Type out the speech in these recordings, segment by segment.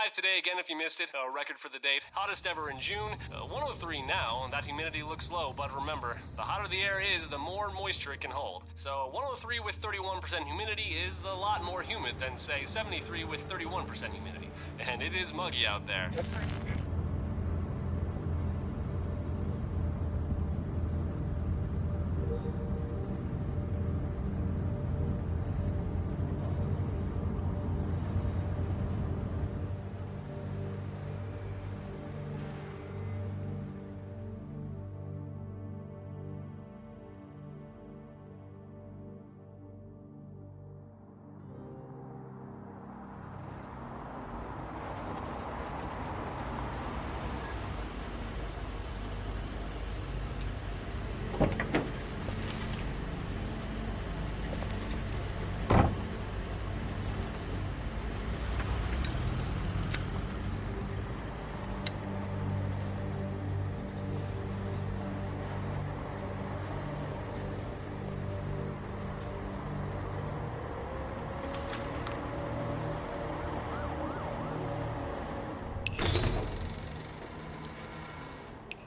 live today again if you missed it. Record for the date. Hottest ever in June. 103 now, and that humidity looks low, but remember, the hotter the air is, the more moisture it can hold. So 103 with 31% humidity is a lot more humid than, say, 73 with 31% humidity. And it is muggy out there.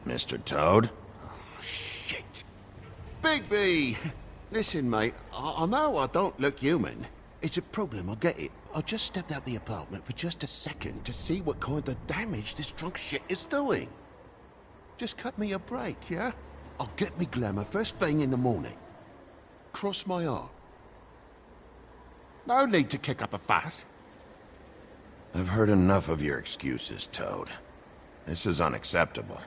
Mr. Toad? Shit. Bigby! Listen, mate, I know I don't look human. It's a problem, I get it. I just stepped out the apartment for just a second to see what kind of damage this drunk shit is doing. Just cut me a break, yeah? I'll get me glamour first thing in the morning. Cross my heart. No need to kick up a fuss. I've heard enough of your excuses, Toad. This is unacceptable.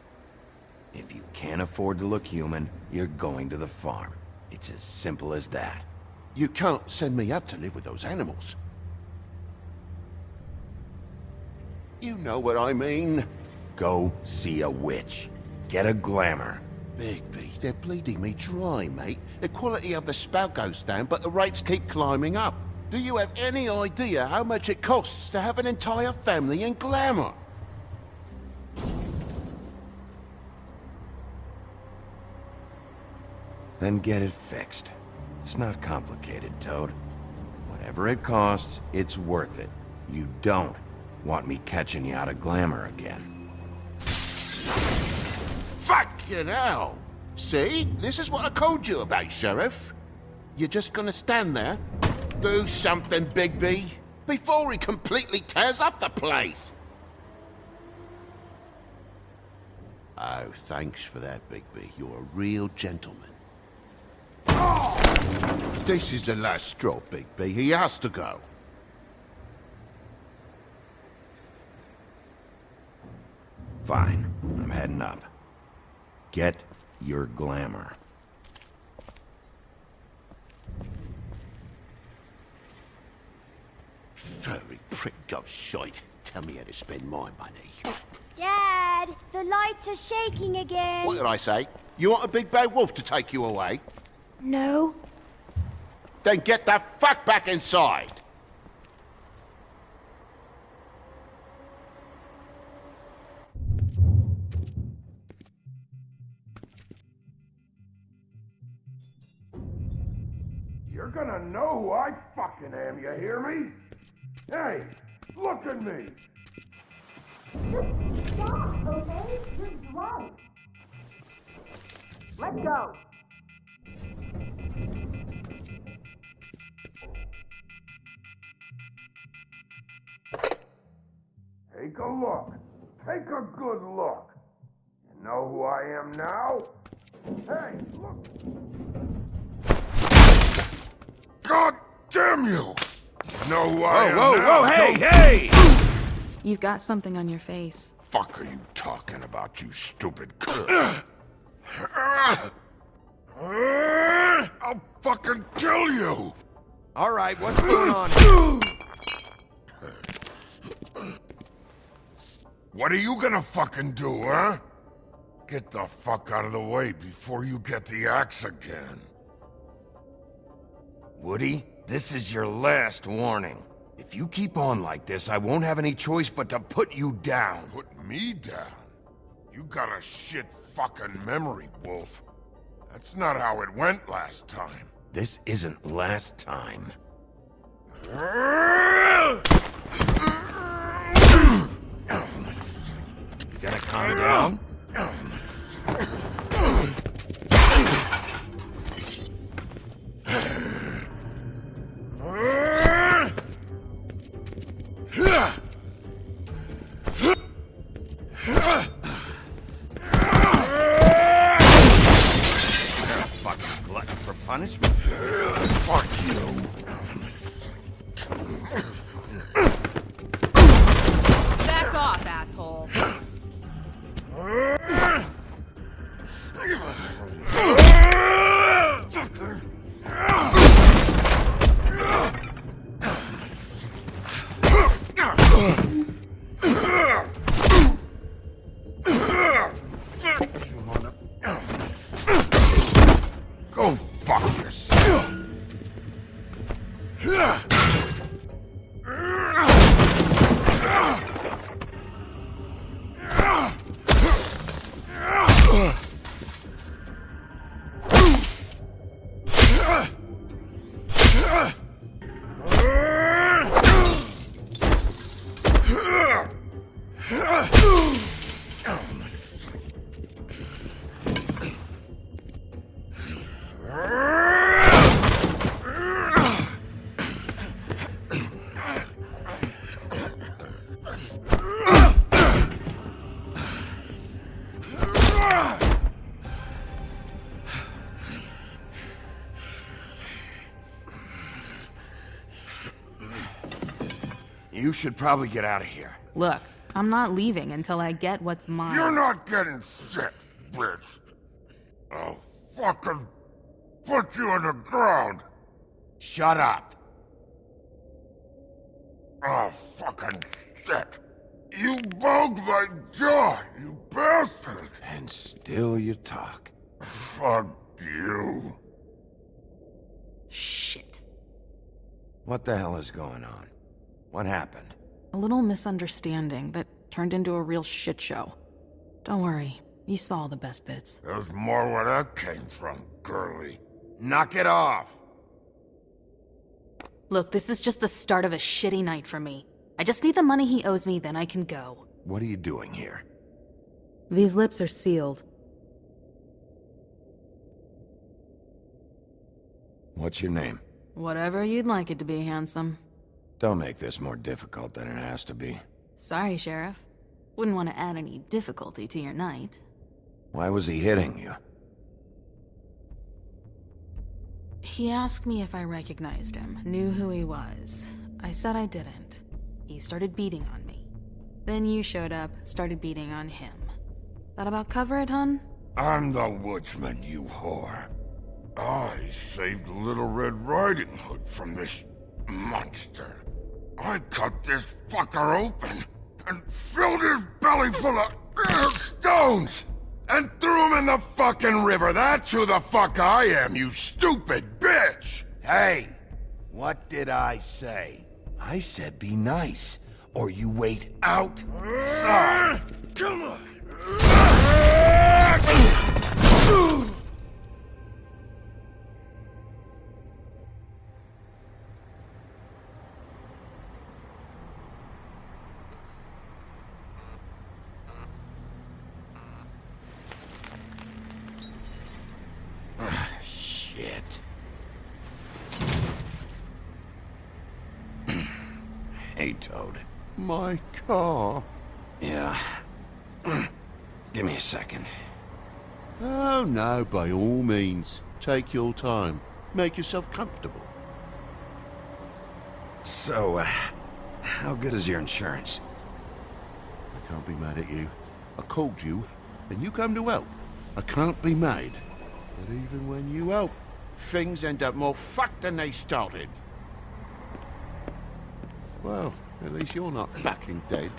If you can't afford to look human, you're going to the farm. It's as simple as that. You can't send me up to live with those animals. You know what I mean. Go see a witch. Get a glamour. Bigby, they're bleeding me dry, mate. The quality of the spout goes down, but the rates keep climbing up. Do you have any idea how much it costs to have an entire family in glamour? Then get it fixed. It's not complicated, Toad. Whatever it costs, it's worth it. You don't want me catching you out of glamour again. Fucking hell! See? This is what I told you about, Sheriff. You're just gonna stand there? Do something, Bigby, before he completely tears up the place! Oh, thanks for that, Bigby. You're a real gentleman. This is the last straw, Bigby. He has to go. Fine. I'm heading up. Get your glamour. Furry prick gob shite. Tell me how to spend my money. Dad, the lights are shaking again. What did I say? You want a big bad wolf to take you away? No. Then get the fuck back inside! You're gonna know who I fucking am, you hear me? Hey, look at me! Just stop, okay? You're drunk. Let go. Take a look. Take a good look. You know who I am now? Hey, look! God damn you! You know who I am now? Whoa, hey! You've got something on your face. Fuck are you talking about, you stupid I'll fucking kill you! All right, what's going on? What are you gonna fucking do, huh? Get the fuck out of the way before you get the axe again. Woody, this is your last warning. If you keep on like this, I won't have any choice but to put you down. Put me down? You got a shit fucking memory, Wolf. That's not how it went last time. This isn't last time. You gotta calm down. Fucking glutton for punishment. Fuck you. Back off, asshole. Go fuck yourself. You should probably get out of here. Look, I'm not leaving until I get what's mine. You're not getting shit, bitch. I'll fucking put you on the ground. Shut up. Oh, fucking shit. You bugged my jaw, you bastard. And still you talk. Fuck you. Shit. What the hell is going on? What happened? A little misunderstanding that turned into a real shit show. Don't worry, you saw the best bits. There's more where that came from, girly. Knock it off. Look, this is just the start of a shitty night for me. I just need the money he owes me, then I can go. What are you doing here? These lips are sealed. What's your name? Whatever you'd like it to be, handsome. Don't make this more difficult than it has to be. Sorry, Sheriff. Wouldn't want to add any difficulty to your night. Why was he hitting you? He asked me if I recognized him, knew who he was. I said I didn't. He started beating on me. Then you showed up, started beating on him. That about cover it, hun? I'm the woodsman, you whore. I saved Little Red Riding Hood from this monster. I cut this fucker open and filled his belly full of stones and threw him in the fucking river. That's who the fuck I am, you stupid bitch! Hey, what did I say? I said be nice, or you wait outside. Come on! Shit. Hey, Toad. My car? Yeah. Give me a second. Oh, no, by all means. Take your time. Make yourself comfortable. So, how good is your insurance? I can't be mad at you. I called you, and you come to help. I can't be mad. But even when you help, things end up more fucked than they started. Well, at least you're not fucking dead.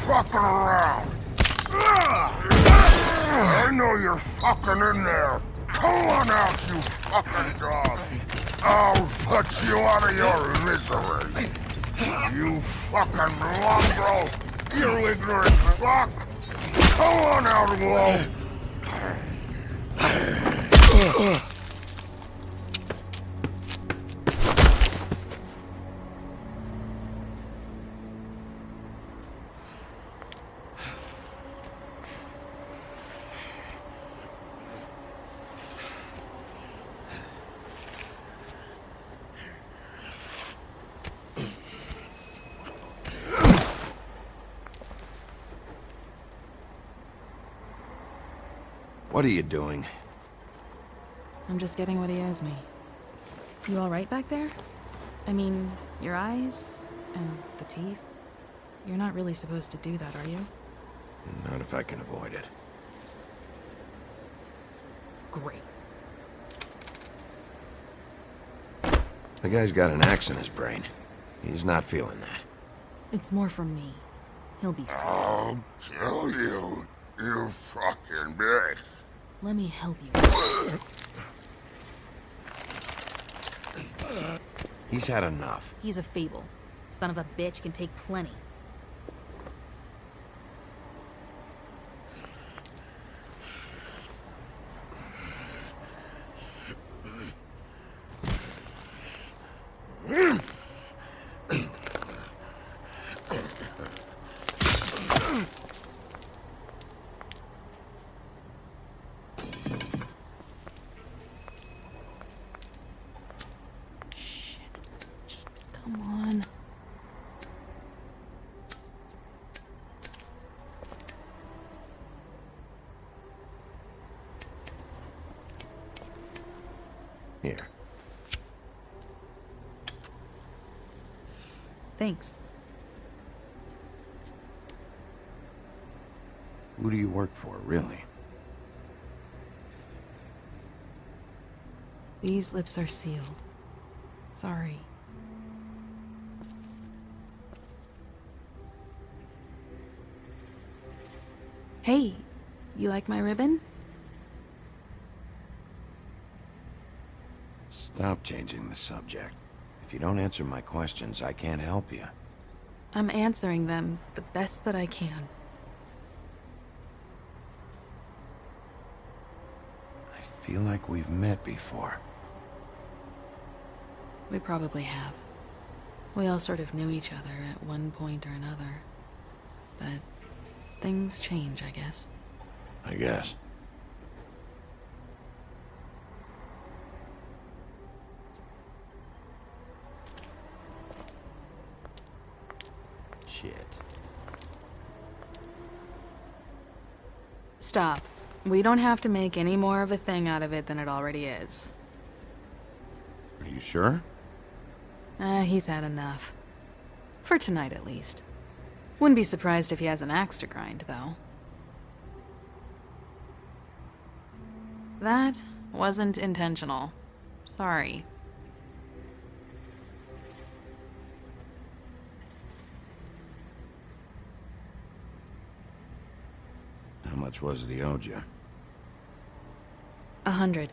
Fucking around! I know you're fucking in there. Come on out, you fucking dog. I'll put you out of your misery. You fucking mongrel. You ignorant fuck! Go on out, Wall! What are you doing? I'm just getting what he owes me. You alright back there? I mean, your eyes and the teeth? You're not really supposed to do that, are you? Not if I can avoid it. Great. The guy's got an axe in his brain. He's not feeling that. It's more from me. He'll be fine. I'll kill you, you fucking bitch. Let me help you. He's had enough. He's a fable. Son of a bitch can take plenty. Come on. Here. Thanks. Who do you work for, really? These lips are sealed. Sorry. Hey, you like my ribbon? Stop changing the subject. If you don't answer my questions, I can't help you. I'm answering them the best that I can. I feel like we've met before. We probably have. We all sort of knew each other at one point or another. But things change, I guess. I guess. Shit. Stop. We don't have to make any more of a thing out of it than it already is. Are you sure? He's had enough. For tonight, at least. Wouldn't be surprised if he has an axe to grind, though. That wasn't intentional. Sorry. How much was it he owed you? 100.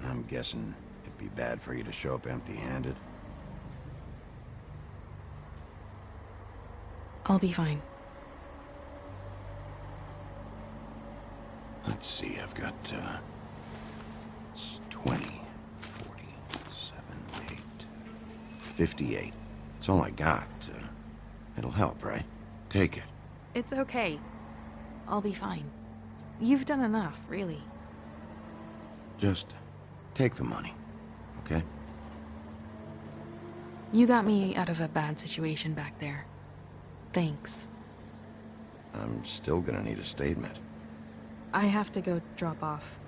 I'm guessing it'd be bad for you to show up empty-handed. I'll be fine. Let's see, I've got, it's 20, 47, 8, 58. It's all I got. It'll help, right? Take it. It's okay. I'll be fine. You've done enough, really. Just take the money, okay? You got me out of a bad situation back there. Thanks. I'm still gonna need a statement. I have to go drop off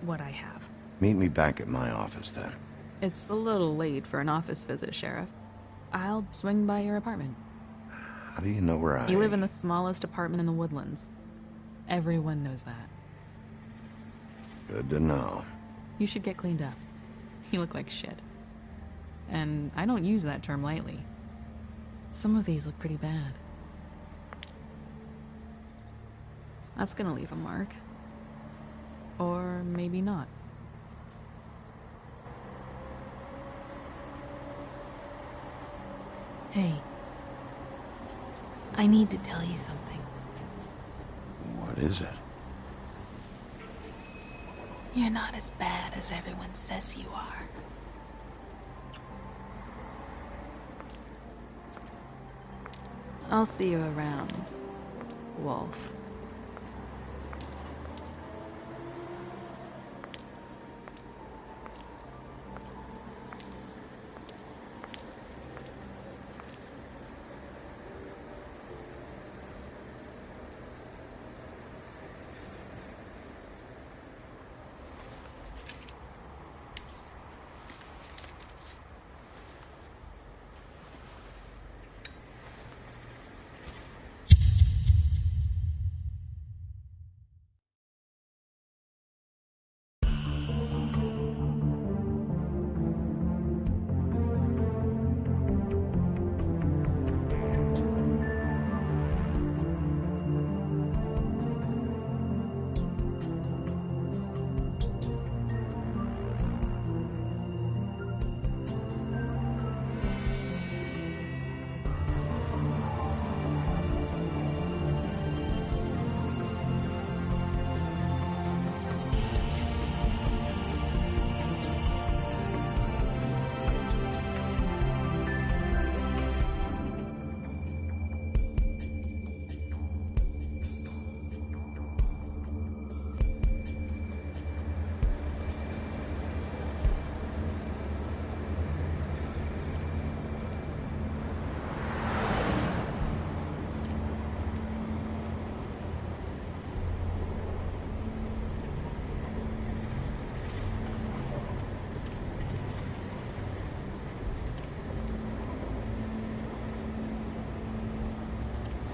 what I have. Meet me back at my office, then. It's a little late for an office visit, Sheriff. I'll swing by your apartment. How do you know where I... You live in the smallest apartment in the Woodlands. Everyone knows that. Good to know. You should get cleaned up. You look like shit. And I don't use that term lightly. Some of these look pretty bad. That's gonna leave a mark. Or maybe not. Hey. I need to tell you something. What is it? You're not as bad as everyone says you are. I'll see you around, Wolf.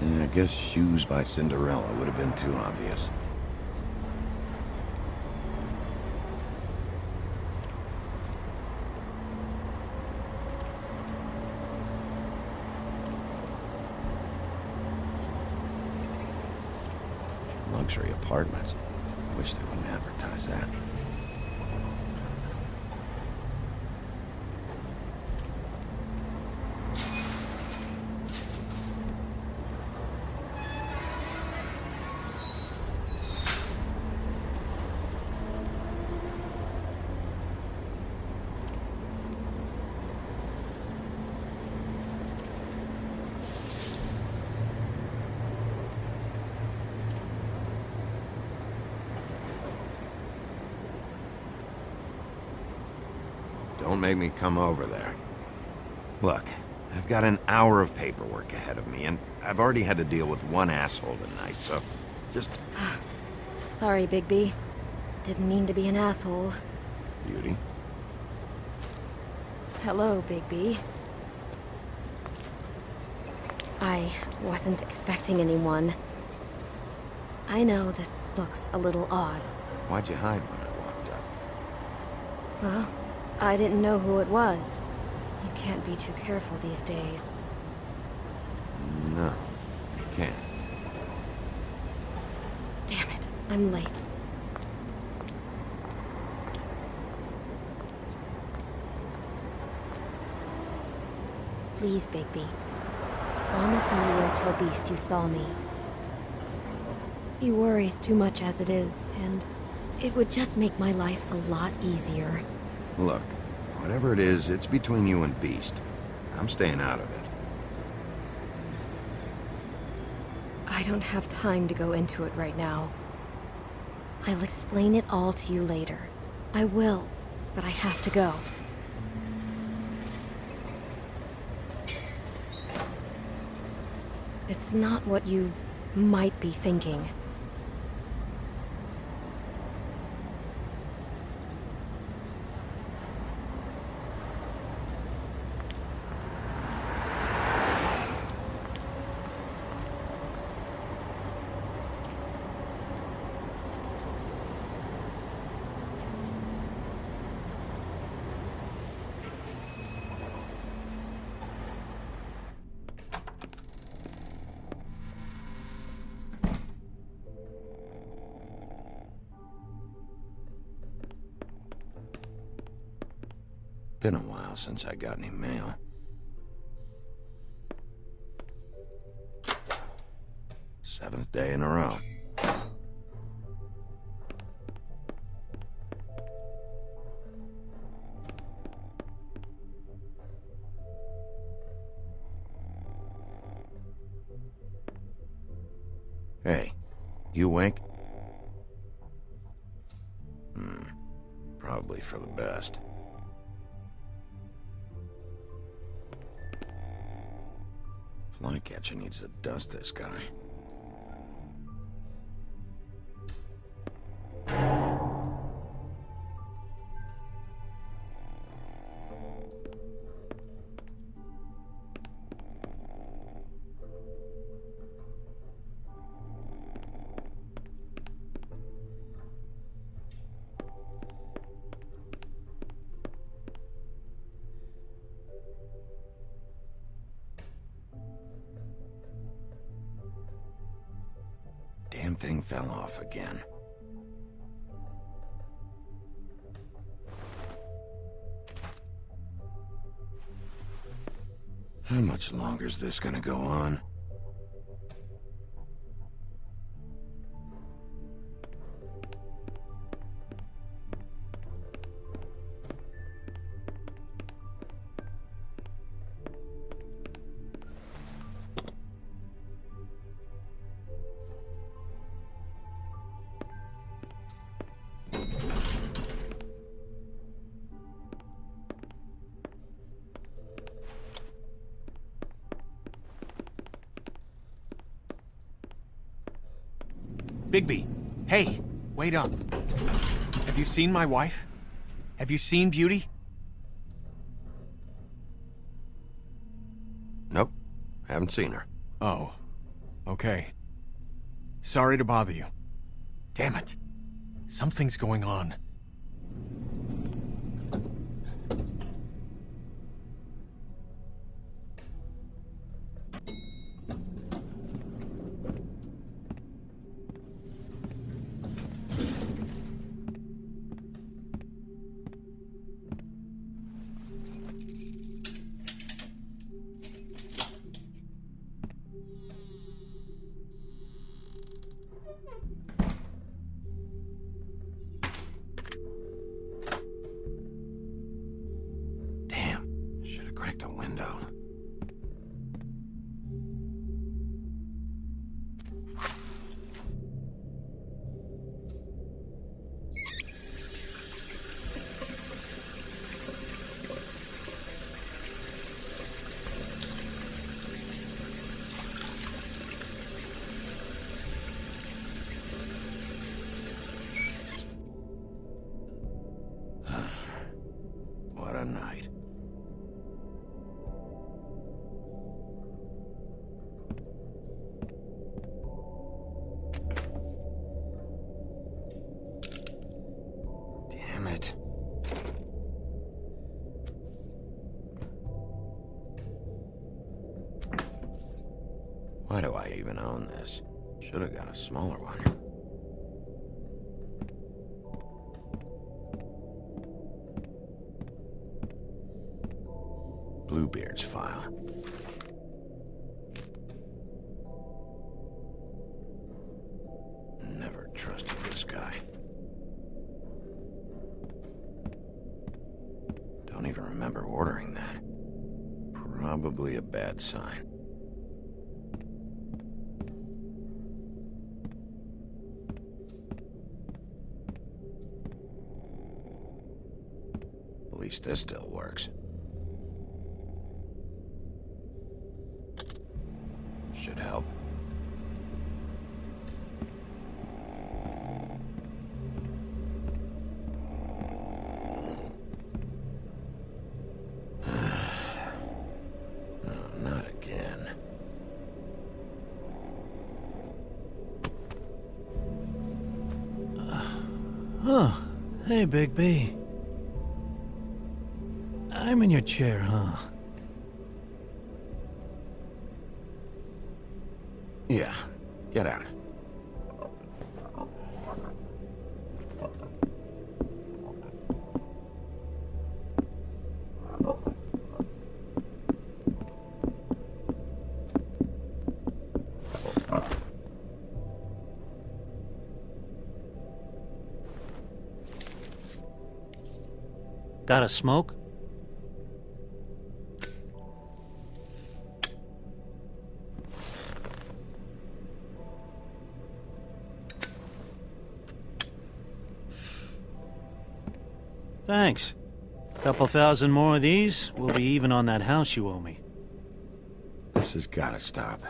Yeah, I guess Shoes by Cinderella would have been too obvious. Luxury apartments. Wish they wouldn't advertise that. Don't make me come over there. Look, I've got an hour of paperwork ahead of me, and I've already had to deal with one asshole tonight, so just... Sorry, Bigby. Didn't mean to be an asshole. Beauty. Hello, Bigby. I wasn't expecting anyone. I know this looks a little odd. Why'd you hide when I walked up? Well, I didn't know who it was. You can't be too careful these days. No, you can't. Damn it, I'm late. Please, Bigby. Promise me you won't tell Beast you saw me. He worries too much as it is, and it would just make my life a lot easier. Look, whatever it is, it's between you and Beast. I'm staying out of it. I don't have time to go into it right now. I'll explain it all to you later. I will, but I have to go. It's not what you might be thinking. Been a while since I got any mail. day in a row. Hey, you wink? Probably for the best. Flycatcher needs to dust this guy. Damn thing fell off again. How much longer is this gonna go on? Bigby, hey, wait up. Have you seen my wife? Have you seen Beauty? Nope, haven't seen her. Oh, okay. Sorry to bother you. Damn it. Something's going on. Cracked a window. What a night. Damn it. Why do I even own this? Should have got a smaller one. Bluebeard's file. Never trusted this guy. Don't even remember ordering that. Probably a bad sign. At least this still works. Should help. No, not again. Huh. Hey, Big B. I'm in your chair, huh? Yeah, get out. Got a smoke? Thanks. Couple thousand more of these, we'll be even on that house you owe me. This has gotta stop.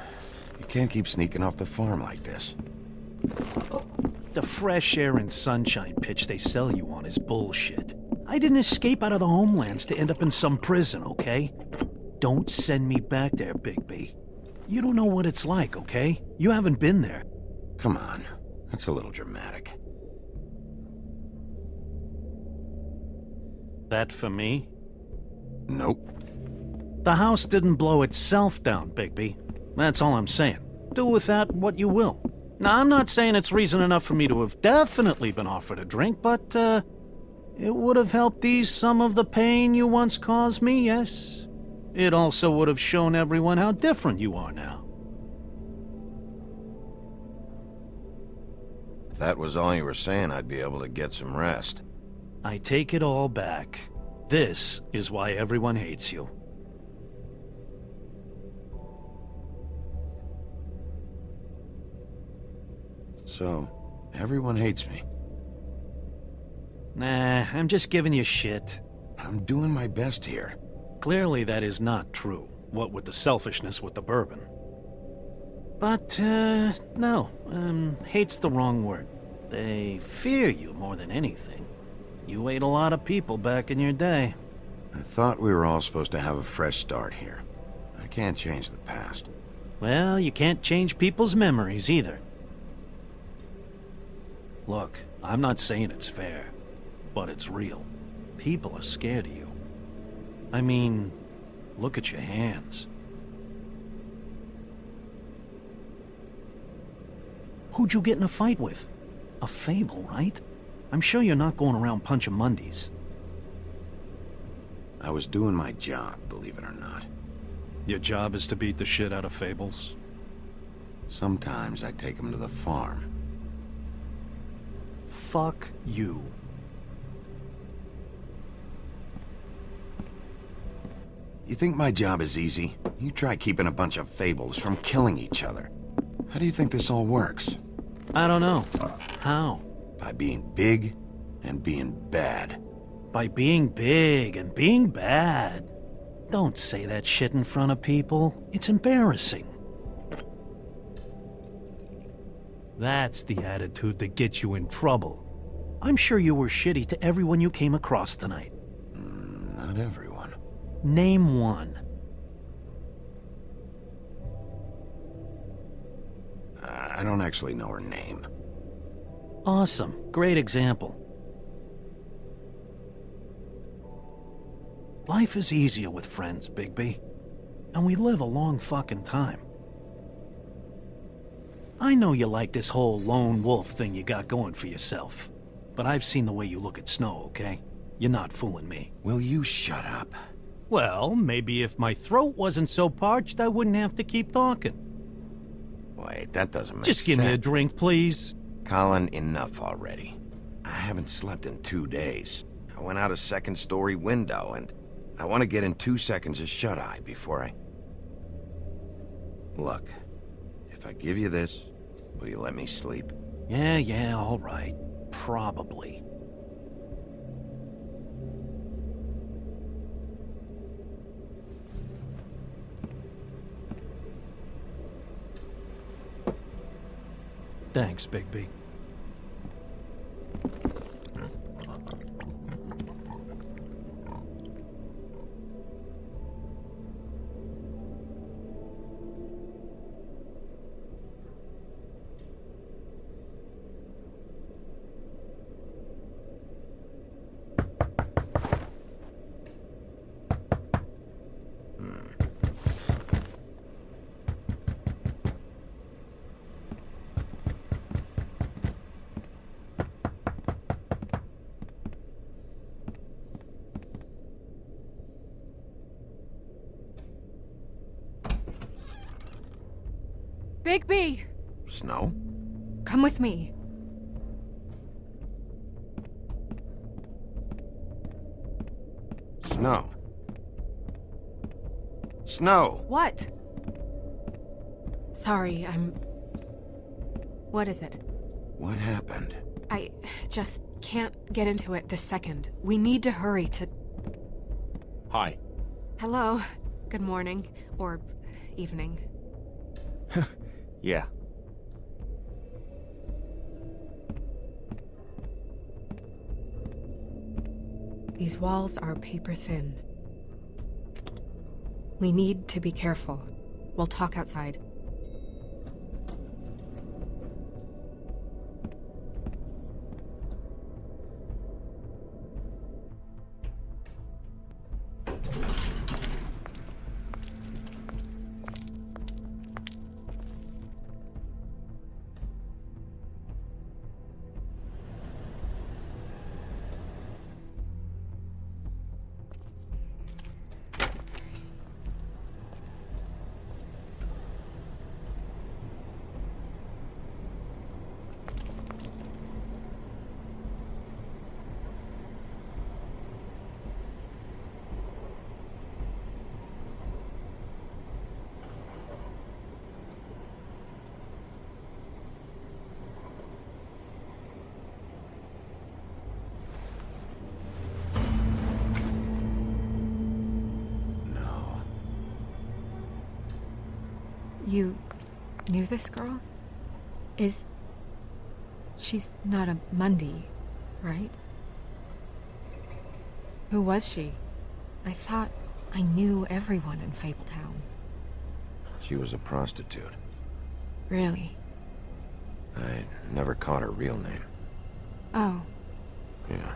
You can't keep sneaking off the farm like this. The fresh air and sunshine pitch they sell you on is bullshit. I didn't escape out of the homelands to end up in some prison, okay? Don't send me back there, Big B. You don't know what it's like, okay? You haven't been there. Come on, that's a little dramatic. That for me? Nope. The house didn't blow itself down, Bigby. That's all I'm saying. Do with that what you will. Now, I'm not saying it's reason enough for me to have definitely been offered a drink, but, it would have helped ease some of the pain you once caused me, yes? It also would have shown everyone how different you are now. If that was all you were saying, I'd be able to get some rest. I take it all back. This is why everyone hates you. So, everyone hates me. Nah, I'm just giving you shit. I'm doing my best here. Clearly that is not true, what with the selfishness with the bourbon. But, no, hate's the wrong word. They fear you more than anything. You ate a lot of people back in your day. I thought we were all supposed to have a fresh start here. I can't change the past. Well, you can't change people's memories either. Look, I'm not saying it's fair, but it's real. People are scared of you. I mean, look at your hands. Who'd you get in a fight with? A fable, right? I'm sure you're not going around punching Mondays. I was doing my job, believe it or not. Your job is to beat the shit out of fables? Sometimes I take them to the farm. Fuck you. You think my job is easy? You try keeping a bunch of fables from killing each other. How do you think this all works? I don't know. How? By being big and being bad. By being big and being bad. Don't say that shit in front of people. It's embarrassing. That's the attitude that gets you in trouble. I'm sure you were shitty to everyone you came across tonight. Not everyone. Name one. I don't actually know her name. Awesome. Great example. Life is easier with friends, Bigby. And we live a long fucking time. I know you like this whole lone wolf thing you got going for yourself. But I've seen the way you look at Snow, okay? You're not fooling me. Will you shut up? Well, maybe if my throat wasn't so parched, I wouldn't have to keep talking. Wait, that doesn't make sense. Just give me a drink, please. Colin, enough already. I haven't slept in 2 days. I went out a second-story window, and I want to get in 2 seconds of shut-eye before I... Look, if I give you this, will you let me sleep? Yeah, all right. Probably. Thanks, Bigby. Bigby! Snow? Come with me. Snow. Snow! What? Sorry, What is it? What happened? I just can't get into it this second. We need to hurry to... Hi. Hello. Good morning. Or evening. Yeah. These walls are paper thin. We need to be careful. We'll talk outside. You knew this girl? She's not a Mundy, right? Who was she? I thought I knew everyone in Fabletown. She was a prostitute. Really? I never caught her real name. Oh. Yeah.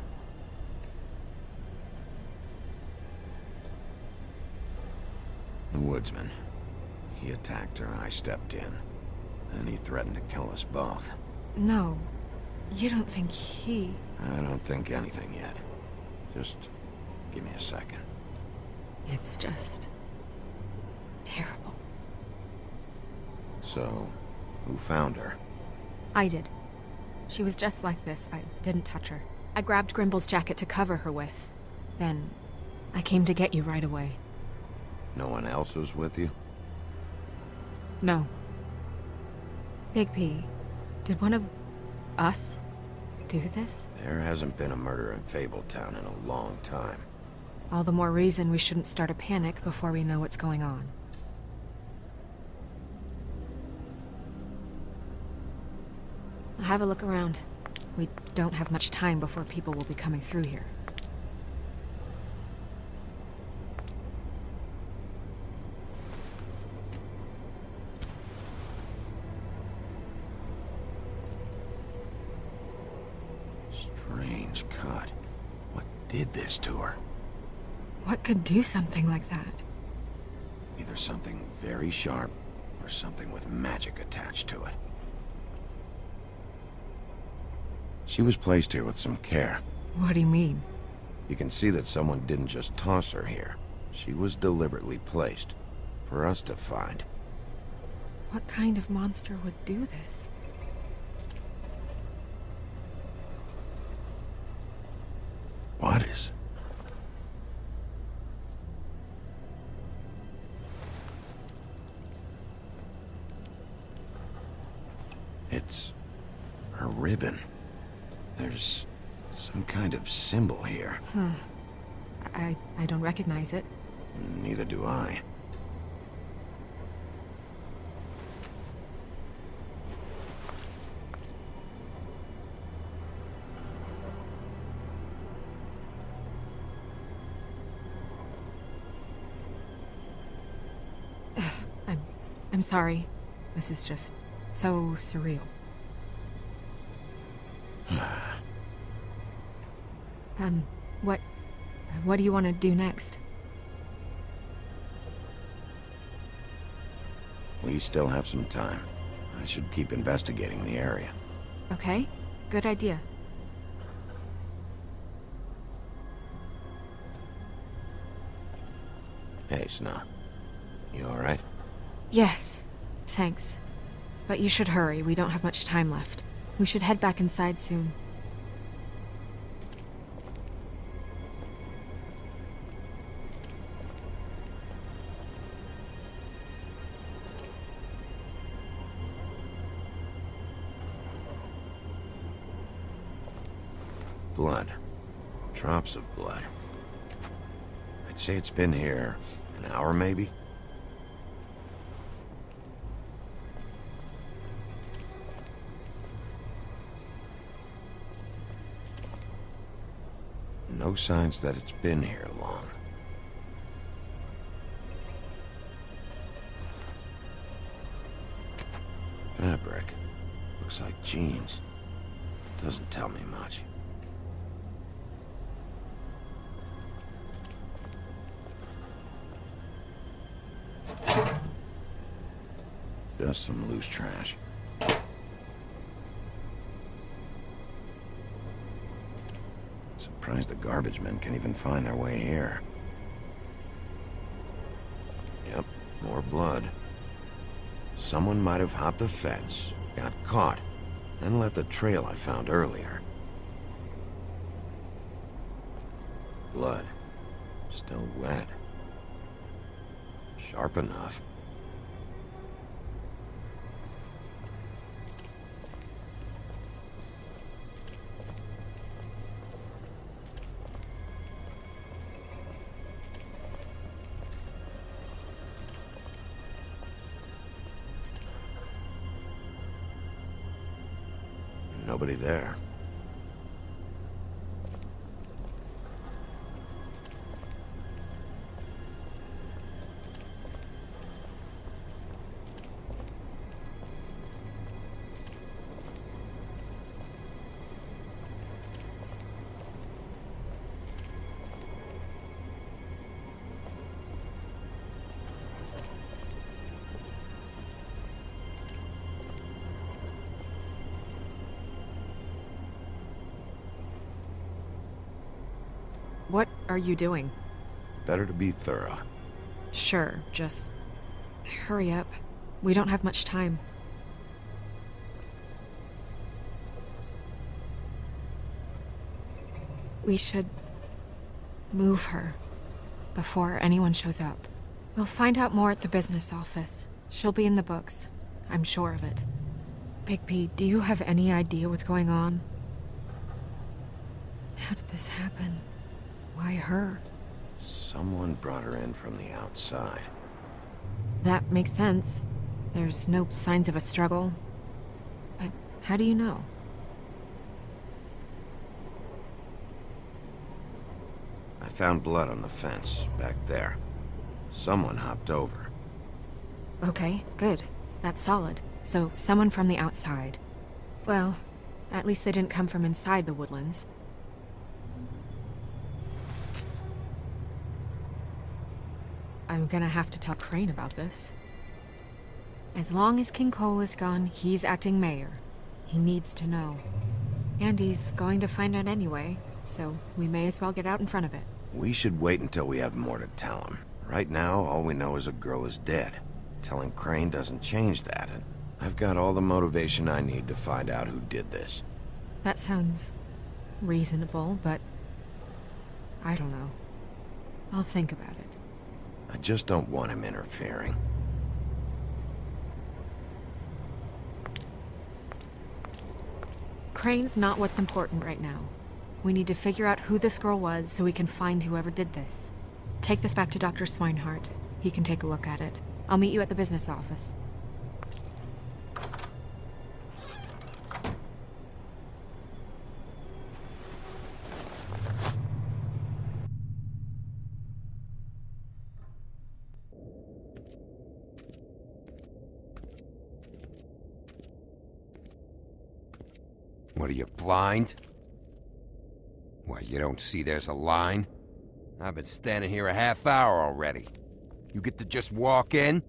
The woodsman. He attacked her, I stepped in. And he threatened to kill us both. No. You don't think he... I don't think anything yet. Just give me a second. It's just... terrible. So, who found her? I did. She was just like this. I didn't touch her. I grabbed Grimble's jacket to cover her with. Then, I came to get you right away. No one else was with you? No. Big P, did one of us do this? There hasn't been a murder in Fabletown in a long time. All the more reason we shouldn't start a panic before we know what's going on. Have a look around. We don't have much time before people will be coming through here. Strange cut. What did this to her? What could do something like that? Either something very sharp, or something with magic attached to it. She was placed here with some care. What do you mean? You can see that someone didn't just toss her here. She was deliberately placed, for us to find. What kind of monster would do this? What is? It's her ribbon. There's some kind of symbol here. Huh. I don't recognize it. Neither do I. I'm sorry. This is just so surreal. What do you want to do next? We still have some time. I should keep investigating the area. Okay, good idea. Hey, Snow. You alright? Yes, thanks. But you should hurry, we don't have much time left. We should head back inside soon. blood. Drops of blood. I'd say it's been here an hour, maybe? No signs that it's been here long. Fabric. Looks like jeans. Doesn't tell me much. Just some loose trash. Surprised the garbage men can even find their way here. Yep, more blood. Someone might have hopped the fence, got caught, then left the trail I found earlier. Blood. Still wet. Sharp enough. Nobody there. What are you doing? Better to be thorough. Sure, just hurry up. We don't have much time. We should move her before anyone shows up. We'll find out more at the business office. She'll be in the books. I'm sure of it. Bigby, do you have any idea what's going on? How did this happen? Why her? Someone brought her in from the outside. That makes sense. There's no signs of a struggle. But how do you know? I found blood on the fence, back there. Someone hopped over. Okay, good. That's solid. So, someone from the outside. Well, at least they didn't come from inside the woodlands. I'm gonna have to tell Crane about this. As long as King Cole is gone, he's acting mayor. He needs to know. And he's going to find out anyway, so we may as well get out in front of it. We should wait until we have more to tell him. Right now, all we know is a girl is dead. Telling Crane doesn't change that, and I've got all the motivation I need to find out who did this. That sounds reasonable, but I don't know. I'll think about it. I just don't want him interfering. Crane's not what's important right now. We need to figure out who this girl was so we can find whoever did this. Take this back to Dr. Swinehart. He can take a look at it. I'll meet you at the business office. What are you, blind? Why, you don't see there's a line? I've been standing here a half hour already. You get to just walk in?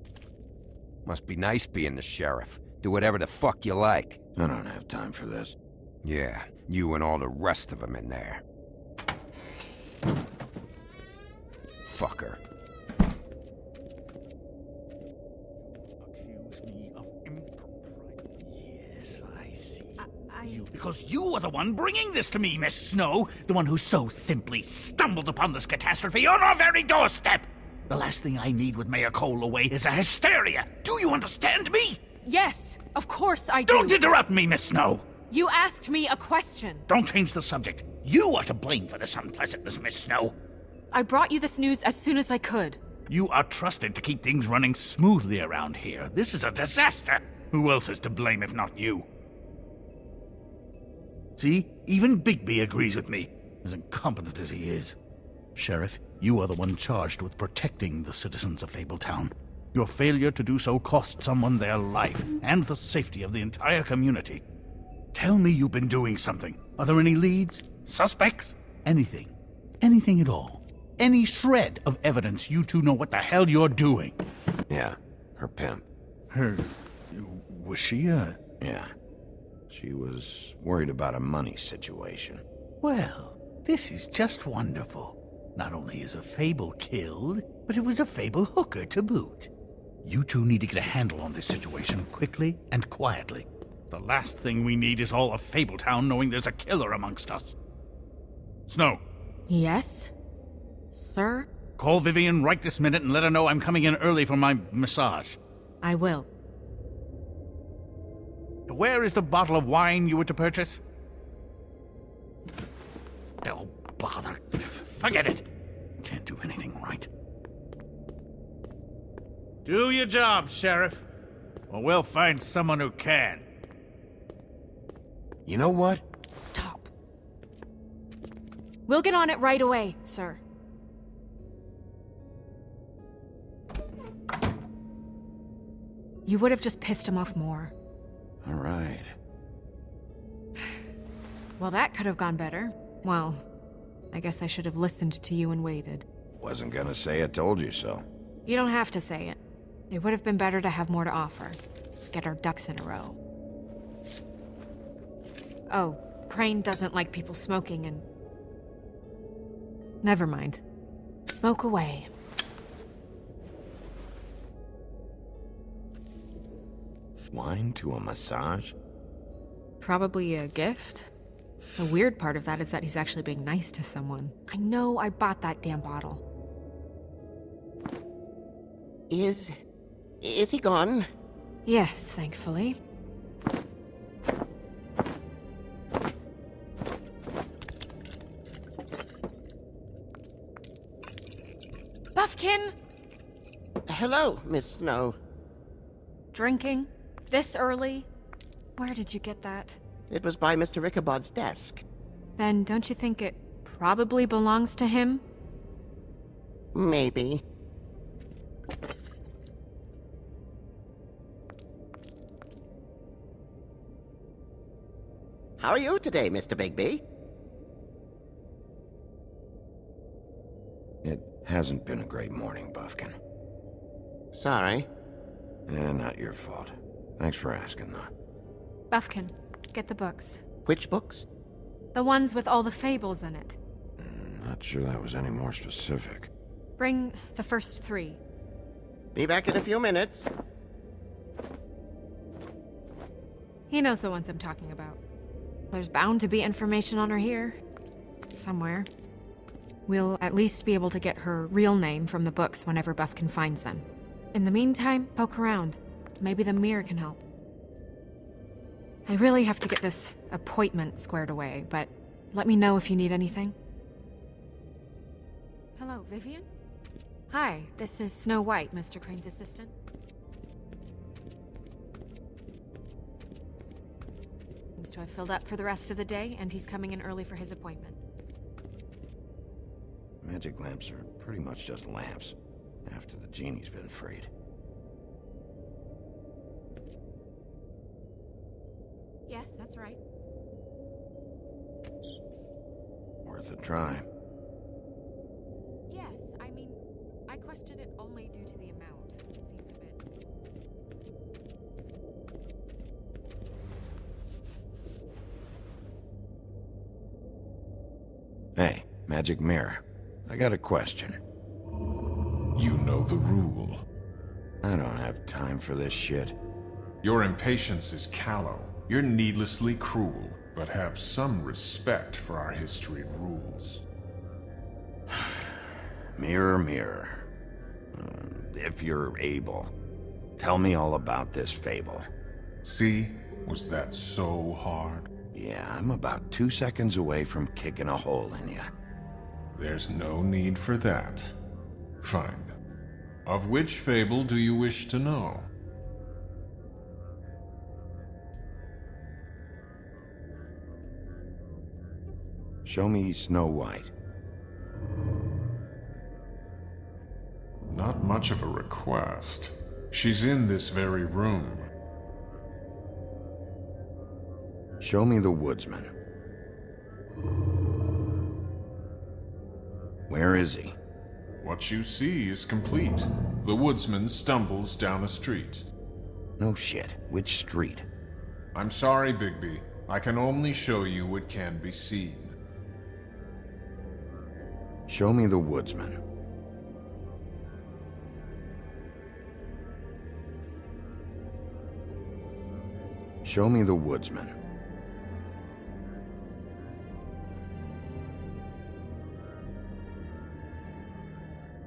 Must be nice being the sheriff. Do whatever the fuck you like. I don't have time for this. Yeah, you and all the rest of them in there. Fucker. Accuse me of impropriety. Yes, I see. Because you are the one bringing this to me, Miss Snow. The one who so simply stumbled upon this catastrophe on our very doorstep. The last thing I need with Mayor Cole away is a hysteria. Do you understand me? Yes, of course I do. Don't interrupt me, Miss Snow. You asked me a question. Don't change the subject. You are to blame for this unpleasantness, Miss Snow. I brought you this news as soon as I could. You are trusted to keep things running smoothly around here. This is a disaster. Who else is to blame if not you? See? Even Bigby agrees with me, as incompetent as he is. Sheriff, you are the one charged with protecting the citizens of Fabletown. Your failure to do so cost someone their life, and the safety of the entire community. Tell me you've been doing something. Are there any leads? Suspects? Anything. Anything at all. Any shred of evidence you two know what the hell you're doing. Yeah, her pimp. Her... was she a... Yeah. She was worried about a money situation. Well, this is just wonderful. Not only is a Fable killed, but it was a Fable hooker to boot. You two need to get a handle on this situation quickly and quietly. The last thing we need is all of Fabletown knowing there's a killer amongst us. Snow. Yes? Sir? Call Vivian right this minute and let her know I'm coming in early for my massage. I will. Where is the bottle of wine you were to purchase? Oh, bother. Forget it. Can't do anything right. Do your job, Sheriff. Or we'll find someone who can. You know what? Stop. We'll get on it right away, sir. You would have just pissed him off more. All right. Well, that could have gone better. Well, I guess I should have listened to you and waited. Wasn't gonna say I told you so. You don't have to say it. It would have been better to have more to offer. Get our ducks in a row. Oh, Crane doesn't like people smoking and... Never mind. Smoke away. Wine to a massage? Probably a gift. The weird part of that is that he's actually being nice to someone. I know I bought that damn bottle. Is he gone? Yes, thankfully. Buffkin! Hello, Miss Snow. Drinking? This early? Where did you get that? It was by Mr. Ichabod's desk. Then don't you think it probably belongs to him? Maybe. How are you today, Mr. Bigby? It hasn't been a great morning, Buffkin. Sorry. Not your fault. Thanks for asking, though. Buffkin, get the books. Which books? The ones with all the fables in it. Not sure that was any more specific. Bring the first 3. Be back in a few minutes. He knows the ones I'm talking about. There's bound to be information on her here. Somewhere. We'll at least be able to get her real name from the books whenever Buffkin finds them. In the meantime, poke around. Maybe the mirror can help. I really have to get this appointment squared away, but let me know if you need anything. Hello, Vivian? Hi, this is Snow White, Mr. Crane's assistant. Seems to have filled up for the rest of the day, and he's coming in early for his appointment. Magic lamps are pretty much just lamps, after the genie's been freed. Yes, that's right. Worth a try. Yes, I mean, I question it only due to the amount. It seemed a bit... Hey, magic mirror. I got a question. You know the rule. I don't have time for this shit. Your impatience is callow. You're needlessly cruel, but have some respect for our history and rules. Mirror, mirror. If you're able, tell me all about this fable. See? Was that so hard? Yeah, I'm about 2 seconds away from kicking a hole in you. There's no need for that. Fine. Of which fable do you wish to know? Show me Snow White. Not much of a request. She's in this very room. Show me the woodsman. Where is he? What you see is complete. The woodsman stumbles down a street. No shit. Which street? I'm sorry, Bigby. I can only show you what can be seen. Show me the woodsman. Show me the woodsman.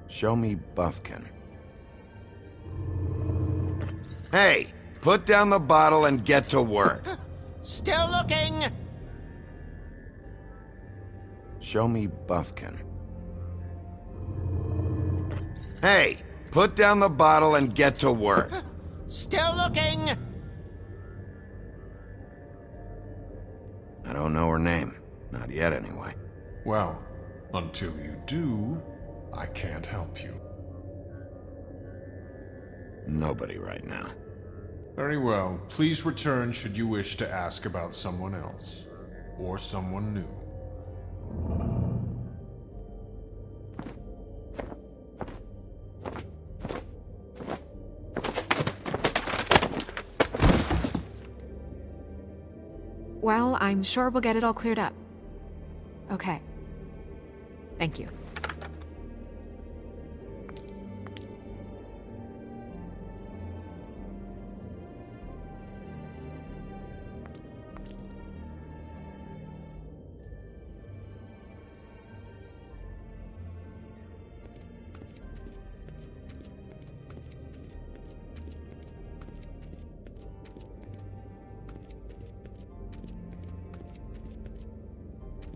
Show me Buffkin. Hey! Put down the bottle and get to work. Still looking! Show me Buffkin. Hey! Put down the bottle and get to work. Still looking! I don't know her name. Not yet, anyway. Well, until you do, I can't help you. Nobody right now. Very well. Please return should you wish to ask about someone else. Or someone new. Well, I'm sure we'll get it all cleared up. Okay. Thank you.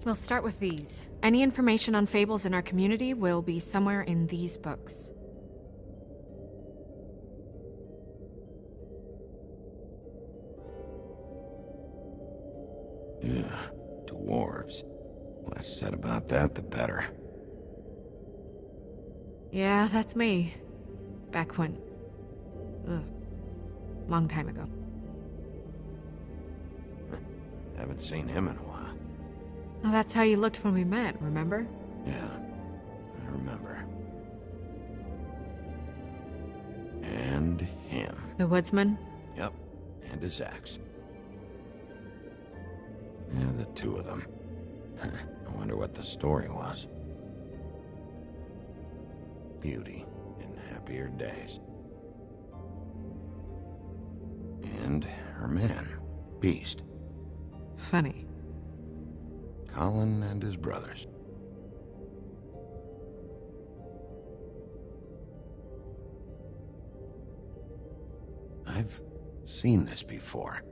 We'll start with these. Any information on fables in our community will be somewhere in these books. Yeah, dwarves. Less said about that, the better. Yeah, that's me. Back when... long time ago. Haven't seen him in a while. Well, that's how you looked when we met, remember? Yeah, I remember. And him. The woodsman? Yep, and his axe. Yeah, the two of them. I wonder what the story was. Beauty in happier days. And her man, Beast. Funny. Colin and his brothers. I've seen this before.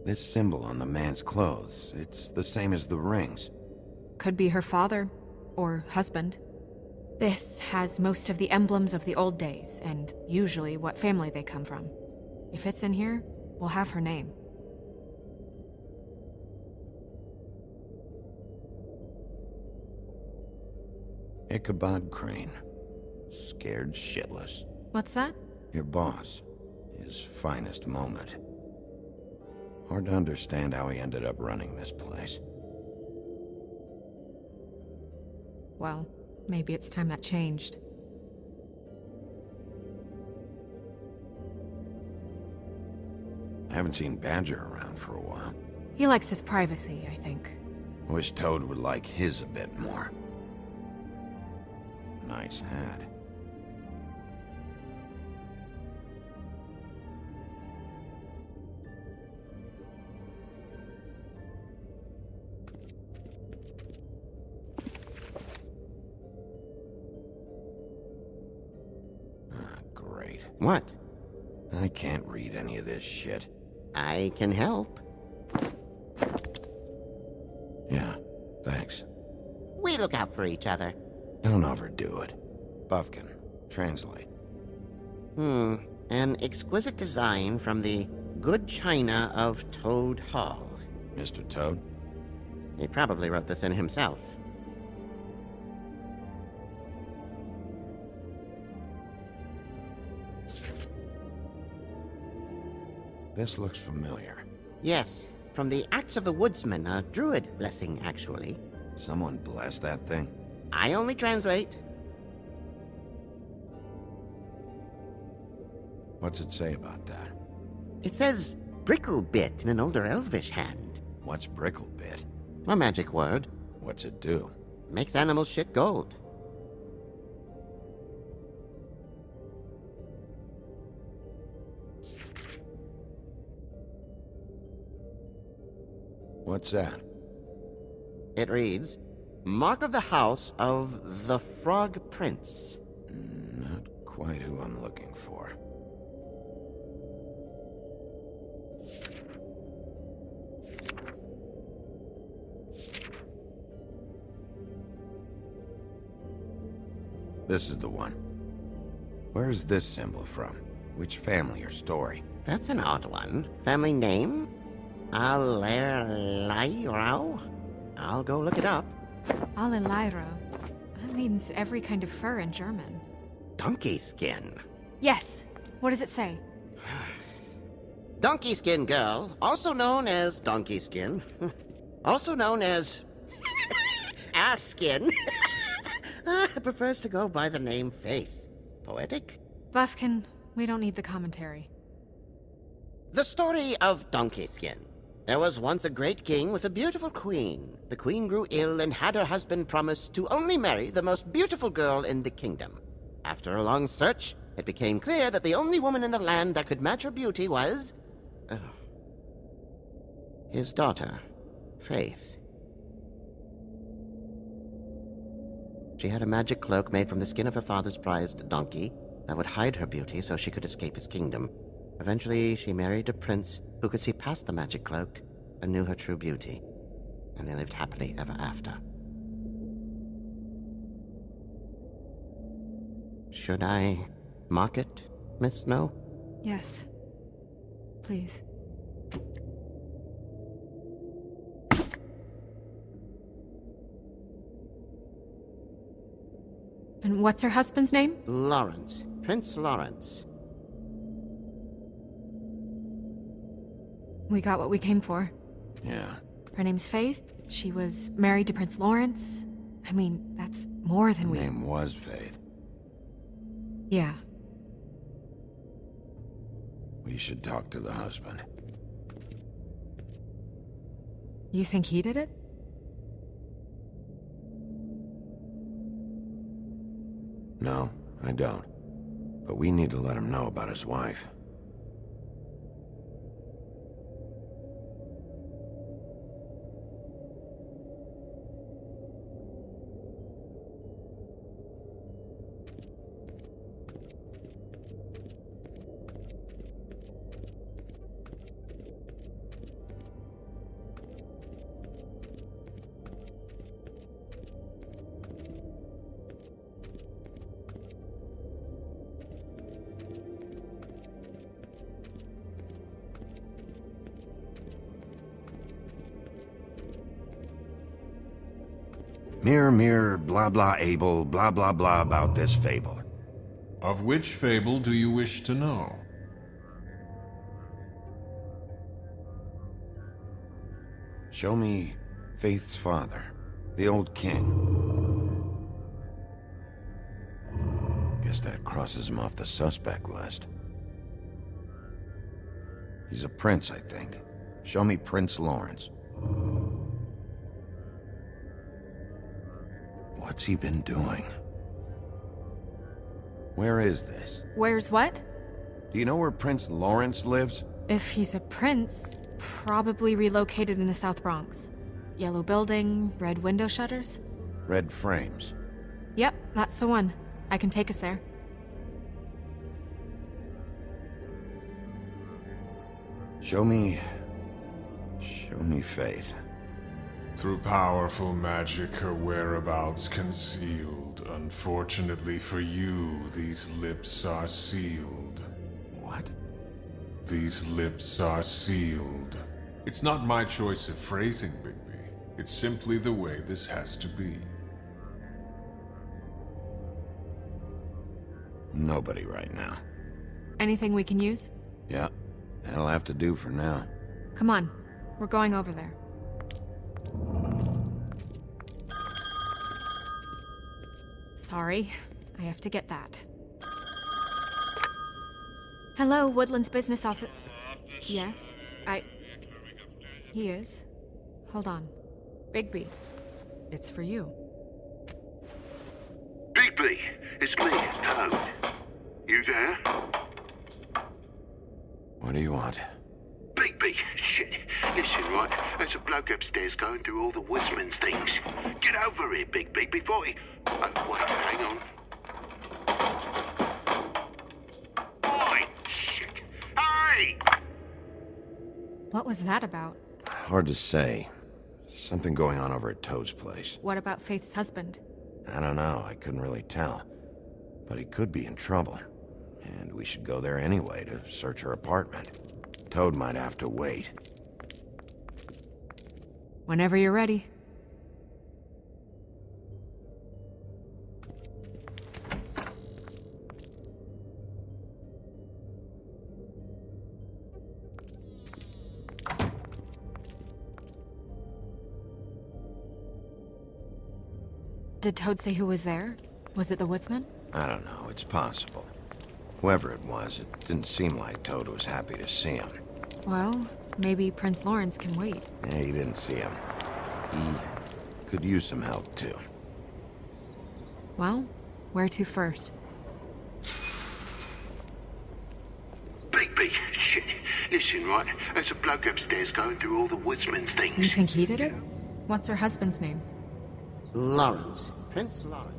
This symbol on the man's clothes, it's the same as the rings. Could be her father, or husband. This has most of the emblems of the old days, and usually what family they come from. If it's in here, we'll have her name. Ichabod Crane. Scared shitless. What's that? Your boss. His finest moment. Hard to understand how he ended up running this place. Well, maybe it's time that changed. I haven't seen Badger around for a while. He likes his privacy, I think. Wish Toad would like his a bit more. Nice hat. Ah, great. What? I can't read any of this shit. I can help. look out for each other. Don't overdo it. Buffkin, translate. An exquisite design from the good china of Toad Hall. Mr. Toad? He probably wrote this in himself. This looks familiar. Yes, from the Axe of the Woodsman, a druid blessing, actually. Someone blessed that thing? I only translate. What's it say about that? It says Bricklebit in an older elvish hand. What's Bricklebit? A magic word. What's it do? Makes animals shit gold. What's that? It reads, Mark of the House of the Frog Prince. Not quite who I'm looking for. This is the one. Where's this symbol from? Which family or story? That's an odd one. Family name? Allerleirauh? I'll go look it up. Allerleirauh. That means every kind of fur in German. Donkey skin. Yes. What does it say? Donkey skin girl, also known as donkey skin. Also known as ass skin. Prefers to go by the name Faith. Poetic? Buffkin, we don't need the commentary. The story of Donkey Skin. There was once a great king with a beautiful queen. The queen grew ill and had her husband promise to only marry the most beautiful girl in the kingdom. After a long search, it became clear that the only woman in the land that could match her beauty was... his daughter, Faith. She had a magic cloak made from the skin of her father's prized donkey that would hide her beauty so she could escape his kingdom. Eventually, she married a prince who could see past the magic cloak and knew her true beauty. And they lived happily ever after. Should I mark it, Miss Snow? Yes. Please. And what's her husband's name? Lawrence. Prince Lawrence. We got what we came for. Yeah. Her name's Faith. She was married to Prince Lawrence. I mean, that's more than Her name was Faith. Yeah. We should talk to the husband. You think he did it? No, I don't. But we need to let him know about his wife. Mirror, mirror, blah blah able, blah blah blah about this fable. Of which fable do you wish to know? Show me Faith's father, the old king. Guess that crosses him off the suspect list. He's a prince, I think. Show me Prince Lawrence. What's he been doing? Where is this? Where's what? Do you know where Prince Lawrence lives? If he's a prince, probably relocated in the South Bronx. Yellow building, red window shutters? Red frames. Yep, that's the one. I can take us there. Show me Faith. Through powerful magic, her whereabouts concealed. Unfortunately for you, these lips are sealed. What? These lips are sealed. It's not my choice of phrasing, Bigby. It's simply the way this has to be. Nobody right now. Anything we can use? Yeah, that'll have to do for now. Come on, we're going over there. Sorry, I have to get that. Hello, Woodland's business office. Yes, He is. Hold on. Bigby, it's for you. Bigby, it's me, Toad. You there? What do you want? Bigby, shit. Listen, right, there's a bloke upstairs going through all the woodsman's things. Get over here, Bigby, before he... Oh, wait, hang on. Oi, shit. Hey! What was that about? Hard to say. Something going on over at Toad's place. What about Faith's husband? I don't know, I couldn't really tell. But he could be in trouble. And we should go there anyway to search her apartment. Toad might have to wait. Whenever you're ready. Did Toad say who was there? Was it the woodsman? I don't know, it's possible. Whoever it was, it didn't seem like Toad was happy to see him. Well, maybe Prince Lawrence can wait. Yeah, he didn't see him. He could use some help, too. Well, where to first? Bigby, shit. Listen, right, there's a bloke upstairs going through all the woodsman's things. You think he did it? What's her husband's name? Lawrence. Prince Lawrence.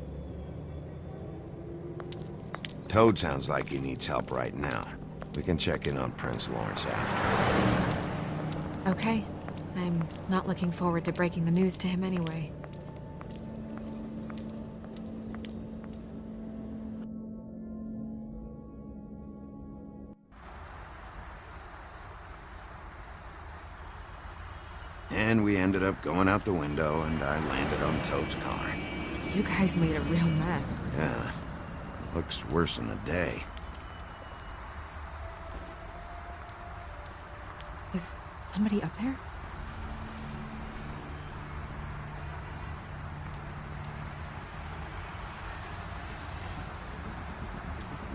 Toad sounds like he needs help right now. We can check in on Prince Lawrence after. Okay. I'm not looking forward to breaking the news to him anyway. And we ended up going out the window, and I landed on Toad's car. You guys made a real mess. Yeah. Looks worse than a day. Is somebody up there?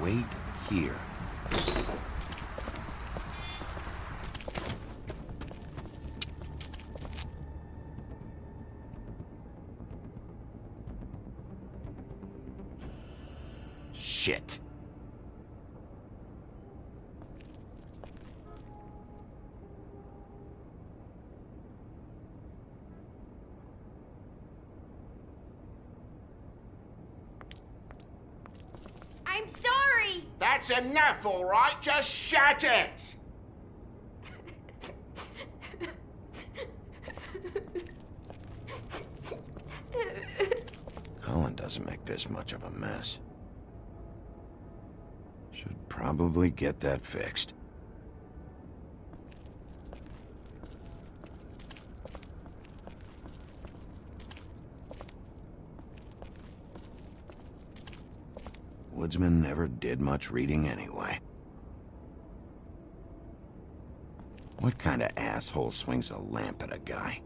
Wait here. Shit. I'm sorry! That's enough, all right? Just shut it! Colin doesn't make this much of a mess. Should probably get that fixed. Woodsman never did much reading anyway. What kind of asshole swings a lamp at a guy?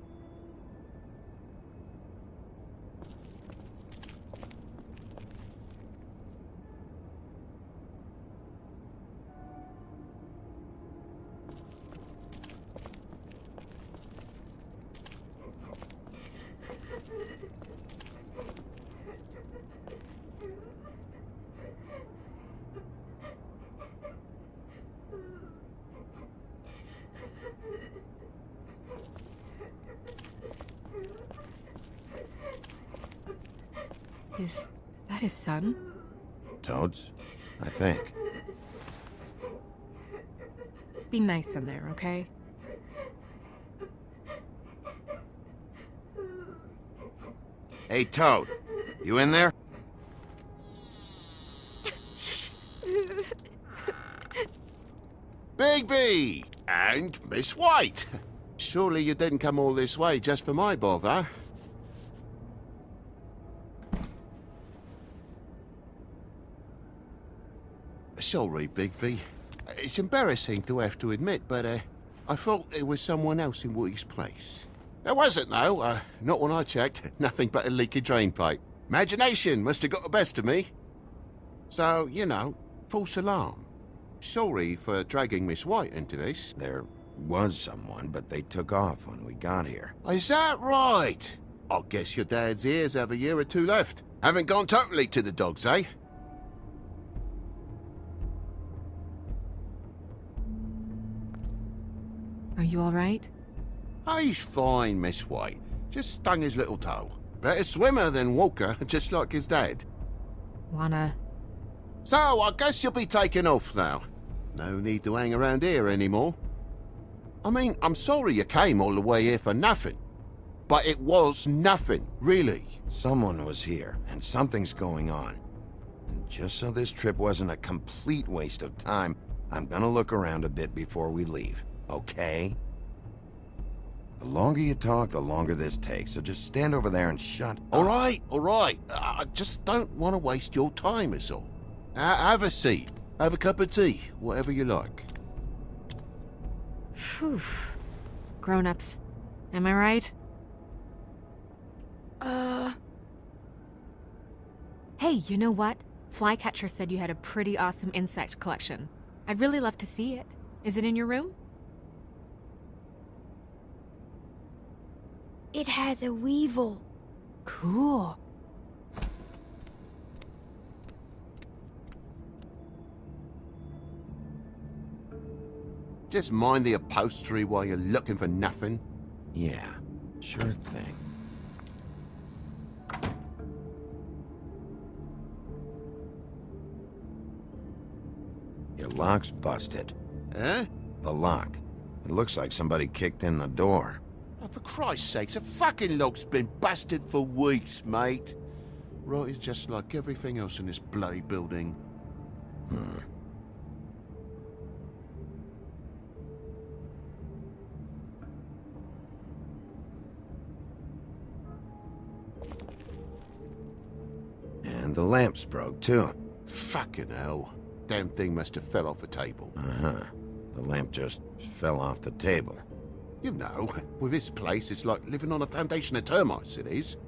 Is that his son? Toad's? I think. Be nice in there, okay? Hey, Toad. You in there? Bigby! And Miss White! Surely you didn't come all this way just for my bother? Sorry, Bigby. It's embarrassing to have to admit, but I thought there was someone else in Woody's place. There wasn't, though. Not when I checked. Nothing but a leaky drain pipe. Imagination must have got the best of me. So, you know, false alarm. Sorry for dragging Miss White into this. There was someone, but they took off when we got here. Is that right? I guess your dad's ears have a year or two left. Haven't gone totally to the dogs, eh? Are you all right? He's fine, Miss White. Just stung his little toe. Better swimmer than walker, just like his dad. Wanna... So, I guess you'll be taking off now. No need to hang around here anymore. I mean, I'm sorry you came all the way here for nothing. But it was nothing, really. Someone was here, and something's going on. And just so this trip wasn't a complete waste of time, I'm gonna look around a bit before we leave, okay? The longer you talk, the longer this takes, so just stand over there and shut up. All right. I just don't want to waste your time, is all. Have a seat. Have a cup of tea, whatever you like. Phew. Grown-ups. Am I right? Hey, you know what? Flycatcher said you had a pretty awesome insect collection. I'd really love to see it. Is it in your room? It has a weevil. Cool. Just mind the upholstery while you're looking for nothing. Yeah, sure thing. Your lock's busted. Eh? The lock. It looks like somebody kicked in the door. Oh, for Christ's sakes, a fucking lock's been busted for weeks, mate. Right, it's just like everything else in this bloody building. And the lamp's broke, too. Fucking hell. Damn thing must have fell off a table. Uh-huh. The lamp just fell off the table. You know, with this place, it's like living on a foundation of termites, it is.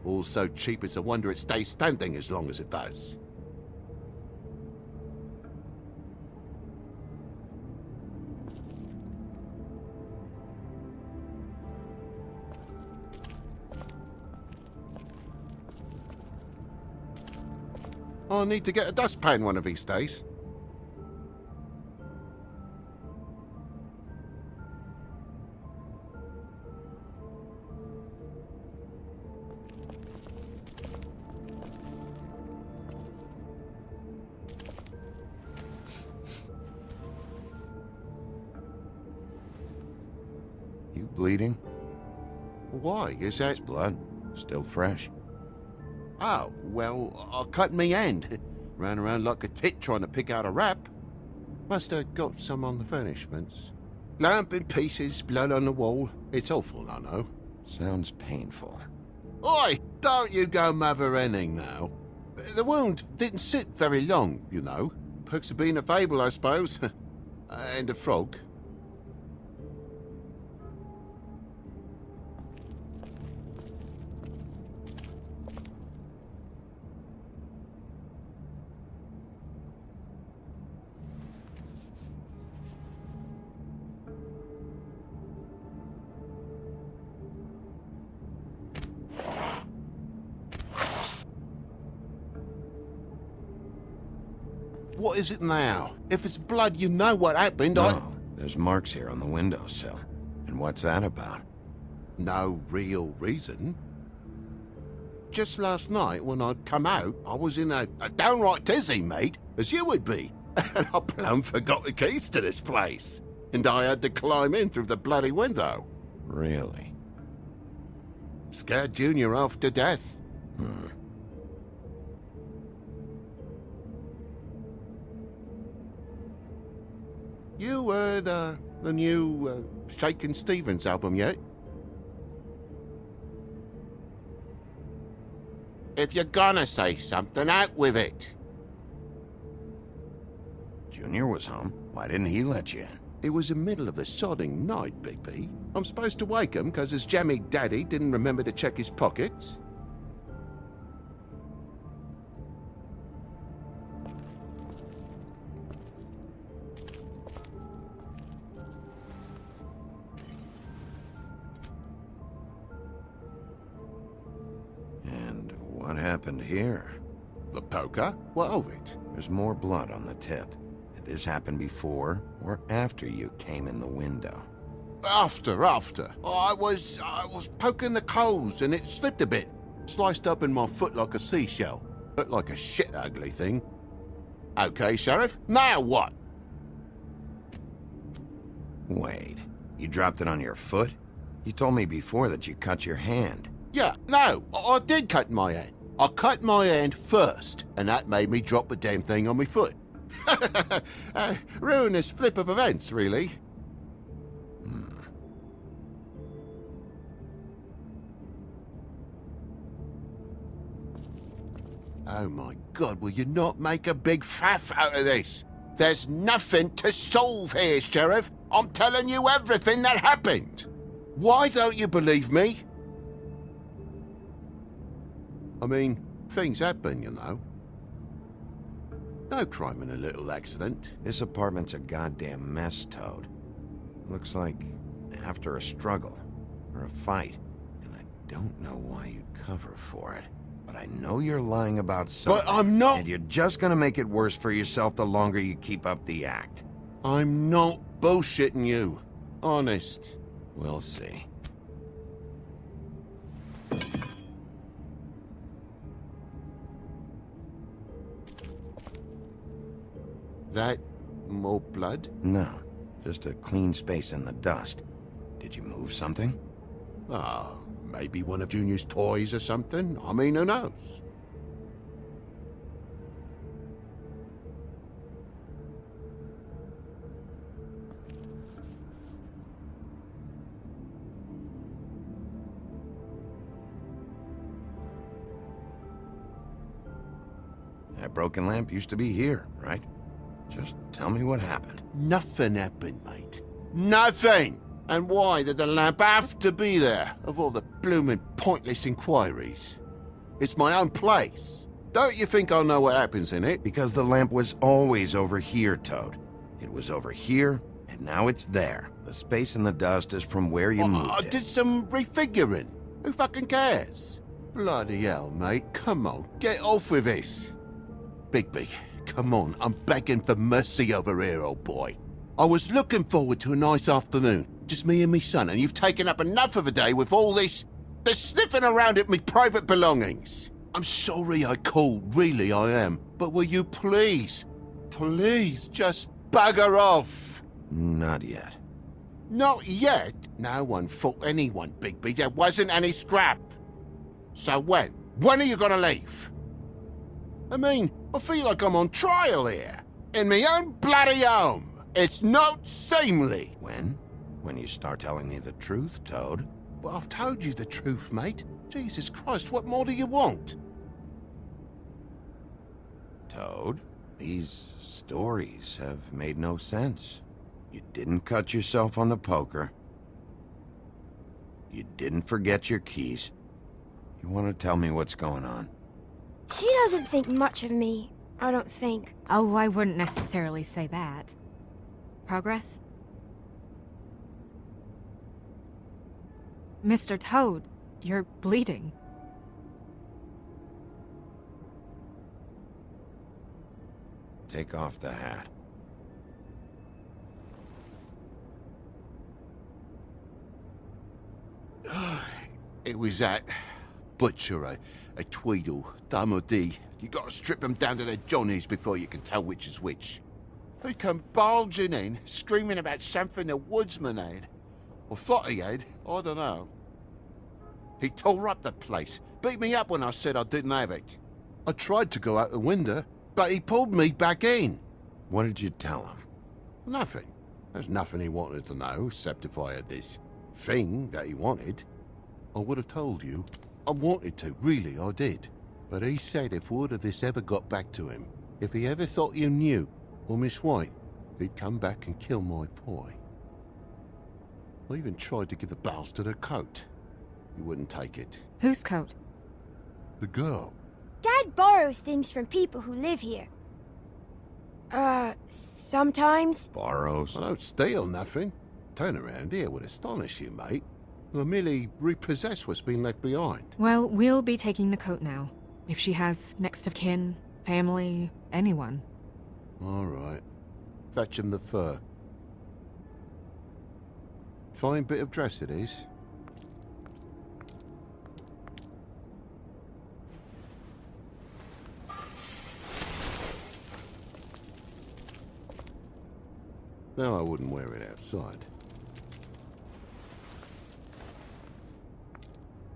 All so cheap it's a wonder it stays standing as long as it does. I need to get a dustpan one of these days. You bleeding? Why? Is that... It's blood. Still fresh. Oh, well, I cut me hand. Ran around like a tit trying to pick out a wrap. Must have got some on the furnishments. Lamp in pieces, blood on the wall. It's awful, I know. Sounds painful. Oi! Don't you go mother-henning now. The wound didn't sit very long, you know. Perks of being a fable, I suppose. And a frog. What is it now? If it's blood, you know what happened. No, there's marks here on the windowsill. And what's that about? No real reason. Just last night, when I'd come out, I was in a downright tizzy, mate, as you would be. And I plumb forgot the keys to this place. And I had to climb in through the bloody window. Really? Scared Junior half to death. You heard the new Shakin' Stevens album yet? If you're gonna say something, out with it. Junior was home. Why didn't he let you in? It was the middle of a sodding night, Bigby. I'm supposed to wake him because his jammy daddy didn't remember to check his pockets. And what happened here? The poker? What of it? There's more blood on the tip. Did this happen before or after you came in the window? After. I was poking the coals and it slipped a bit. Sliced up in my foot like a seashell. Looked like a shit ugly thing. Okay, Sheriff, now what? Wait, you dropped it on your foot? You told me before that you cut your hand. Yeah, no, I did cut my hand. I cut my hand first, and that made me drop the damn thing on my foot. Ruinous flip of events, really. Oh my God, will you not make a big faff out of this? There's nothing to solve here, Sheriff. I'm telling you everything that happened. Why don't you believe me? I mean, things happen, you know. No crime in a little accident. This apartment's a goddamn mess, Toad. Looks like after a struggle or a fight. And I don't know why you'd cover for it. But I know you're lying about something. But I'm not. And you're just gonna make it worse for yourself the longer you keep up the act. I'm not bullshitting you. Honest. We'll see. That more blood? No, just a clean space in the dust. Did you move something? Oh, maybe one of Junior's toys or something. I mean, who knows? That broken lamp used to be here, right? Just tell me what happened. Nothing happened, mate. Nothing! And why did the lamp have to be there, of all the blooming pointless inquiries? It's my own place. Don't you think I'll know what happens in it? Because the lamp was always over here, Toad. It was over here, and now it's there. The space in the dust is from where you moved I it. did some refiguring. Who fucking cares? Bloody hell, mate. Come on, get off with this. Bigby, come on. I'm begging for mercy over here, old boy. I was looking forward to a nice afternoon. Just me and me son, and you've taken up enough of a day with all this sniffing around at me private belongings. I'm sorry I called, really I am. But will you please just bugger off? Not yet. Not yet? No one fought anyone, Bigby. There wasn't any scrap. So when? When are you gonna leave? I mean, I feel like I'm on trial here. In my own bloody home. It's not seemly. When? When you start telling me the truth, Toad? Well, I've told you the truth, mate. Jesus Christ, what more do you want? Toad, these stories have made no sense. You didn't cut yourself on the poker. You didn't forget your keys. You want to tell me what's going on? She doesn't think much of me, I don't think. Oh, I wouldn't necessarily say that. Progress? Mr. Toad, you're bleeding. Take off the hat. It was that butcher, a Tweedle, Dum or D. You gotta strip them down to their johnnies before you can tell which is which. He come bulging in, screaming about something the woodsman had. Or thought he had, I don't know. He tore up the place, beat me up when I said I didn't have it. I tried to go out the window, but he pulled me back in. What did you tell him? Nothing. There's nothing he wanted to know, except if I had this thing that he wanted. I would have told you. I wanted to, really, I did. But he said if word of this ever got back to him, if he ever thought you knew, or Miss White, he'd come back and kill my boy. I even tried to give the bastard a coat. He wouldn't take it. Whose coat? The girl. Dad borrows things from people who live here. Sometimes. Borrows? I don't steal nothing. Turn around here would astonish you, mate. I merely repossess what's been left behind. Well, we'll be taking the coat now. If she has next of kin, family, anyone. All right. Fetch him the fur. Fine bit of dress it is. No, I wouldn't wear it outside.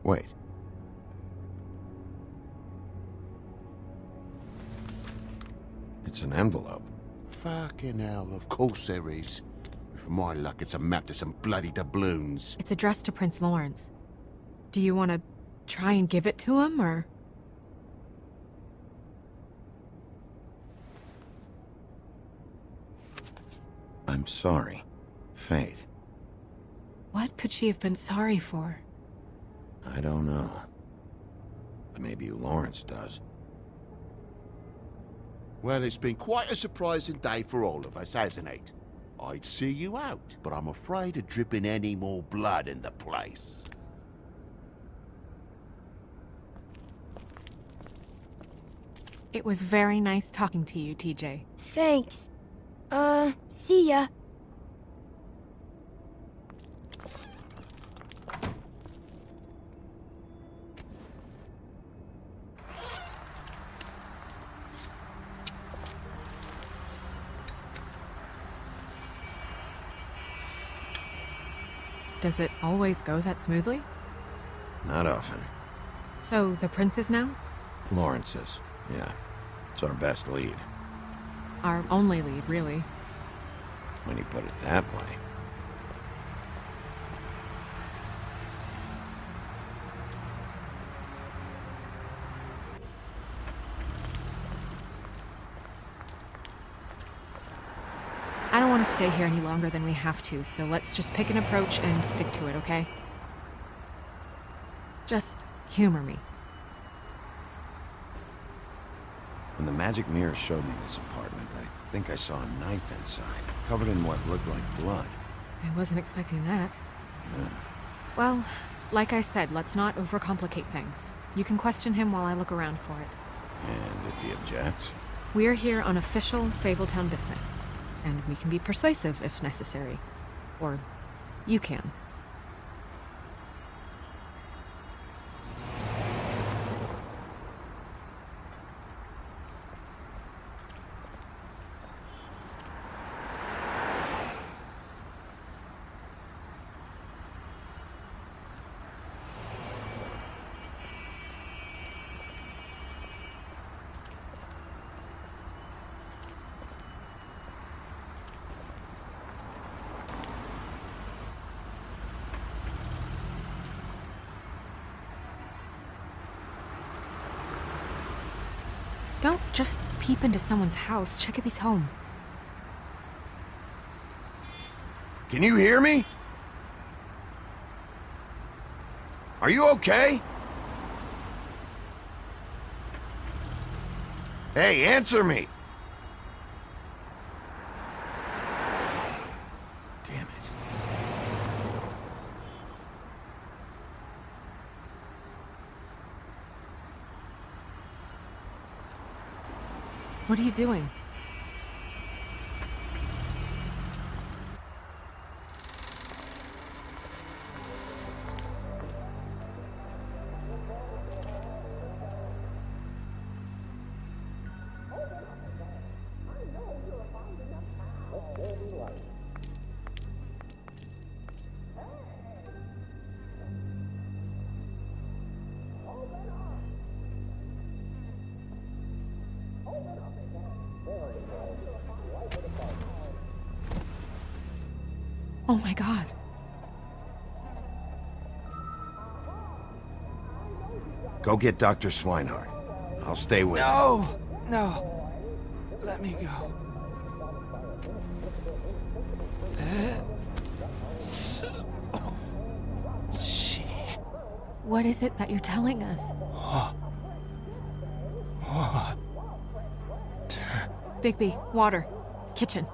Wait. It's an envelope. Fucking hell, of course there is. For my luck, it's a map to some bloody doubloons. It's addressed to Prince Lawrence. Do you want to try and give it to him, or...? I'm sorry, Faith. What could she have been sorry for? I don't know. But maybe Lawrence does. Well, it's been quite a surprising day for all of us, hasn't it? I'd see you out, but I'm afraid of dripping any more blood in the place. It was very nice talking to you, TJ. Thanks. See ya. Does it always go that smoothly? Not often. So, the prince's now? Lawrence's, yeah. It's our best lead. Our only lead, really. When you put it that way. I don't want to stay here any longer than we have to, so let's just pick an approach and stick to it, okay? Just humor me. When the magic mirror showed me this apartment, I think I saw a knife inside, covered in what looked like blood. I wasn't expecting that. Yeah. Well, like I said, let's not overcomplicate things. You can question him while I look around for it. And if he objects? We're here on official Fabletown business, and we can be persuasive if necessary. Or you can. Don't just peep into someone's house. Check if he's home. Can you hear me? Are you okay? Hey, answer me! Damn it. What are you doing? Oh my god. Go get Dr. Swinehart. I'll stay with him. No! No. Let me go. What is it that you're telling us? Bigby, water. Kitchen.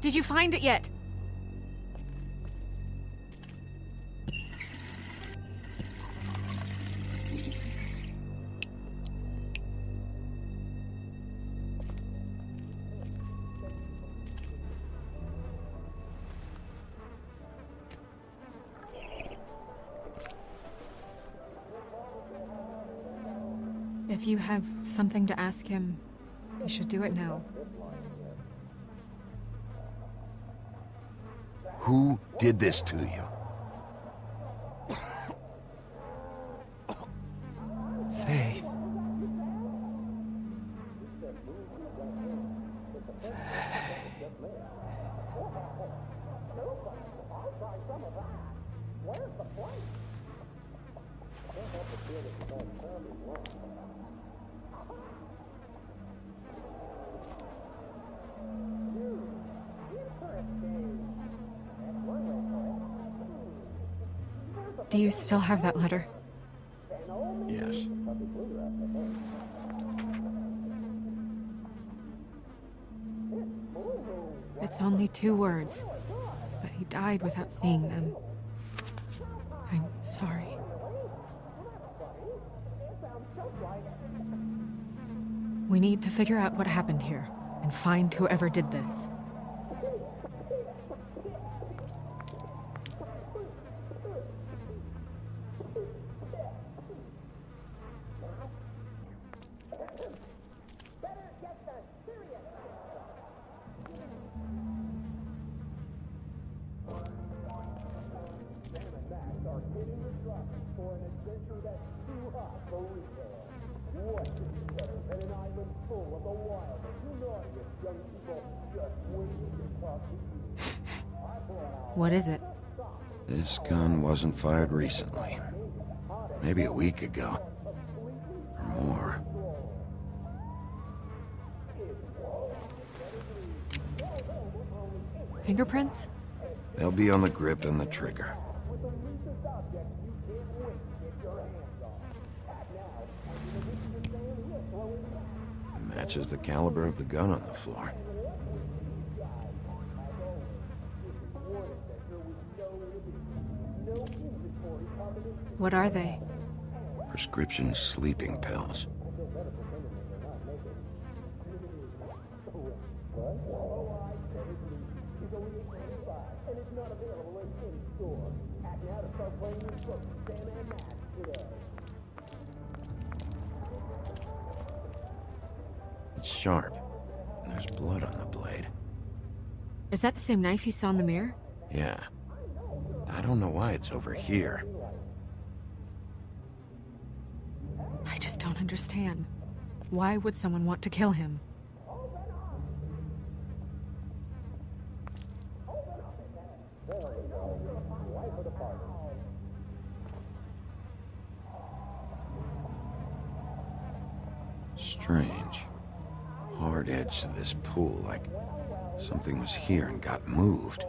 Did you find it yet? If you have something to ask him, you should do it now. Who did this to you? Faith. Do you still have that letter? Yes. It's only 2 words, but he died without seeing them. I'm sorry. We need to figure out what happened here and find whoever did this. What is it? This gun wasn't fired recently. Maybe a week ago. Or more. Fingerprints? They'll be on the grip and the trigger. Matches the caliber of the gun on the floor. What are they? Prescription sleeping pills. It's sharp. And there's blood on the blade. Is that the same knife you saw in the mirror? Yeah. I don't know why it's over here. I just don't understand. Why would someone want to kill him? Strange. Hard edge to this pool, like something was here and got moved.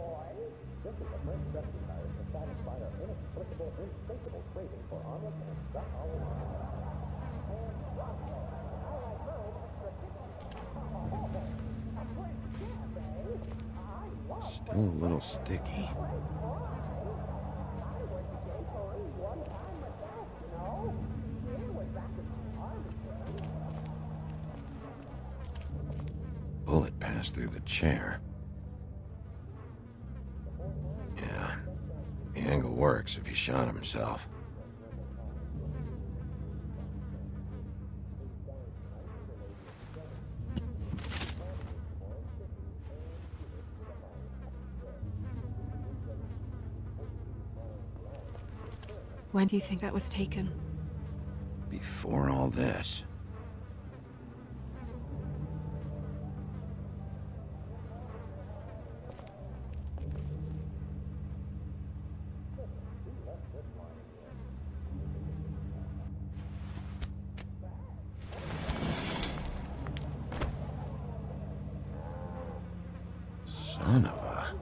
Still a little sticky. Bullet passed through the chair. Yeah, the angle works if he shot himself. When do you think that was taken? Before all this. Son of a...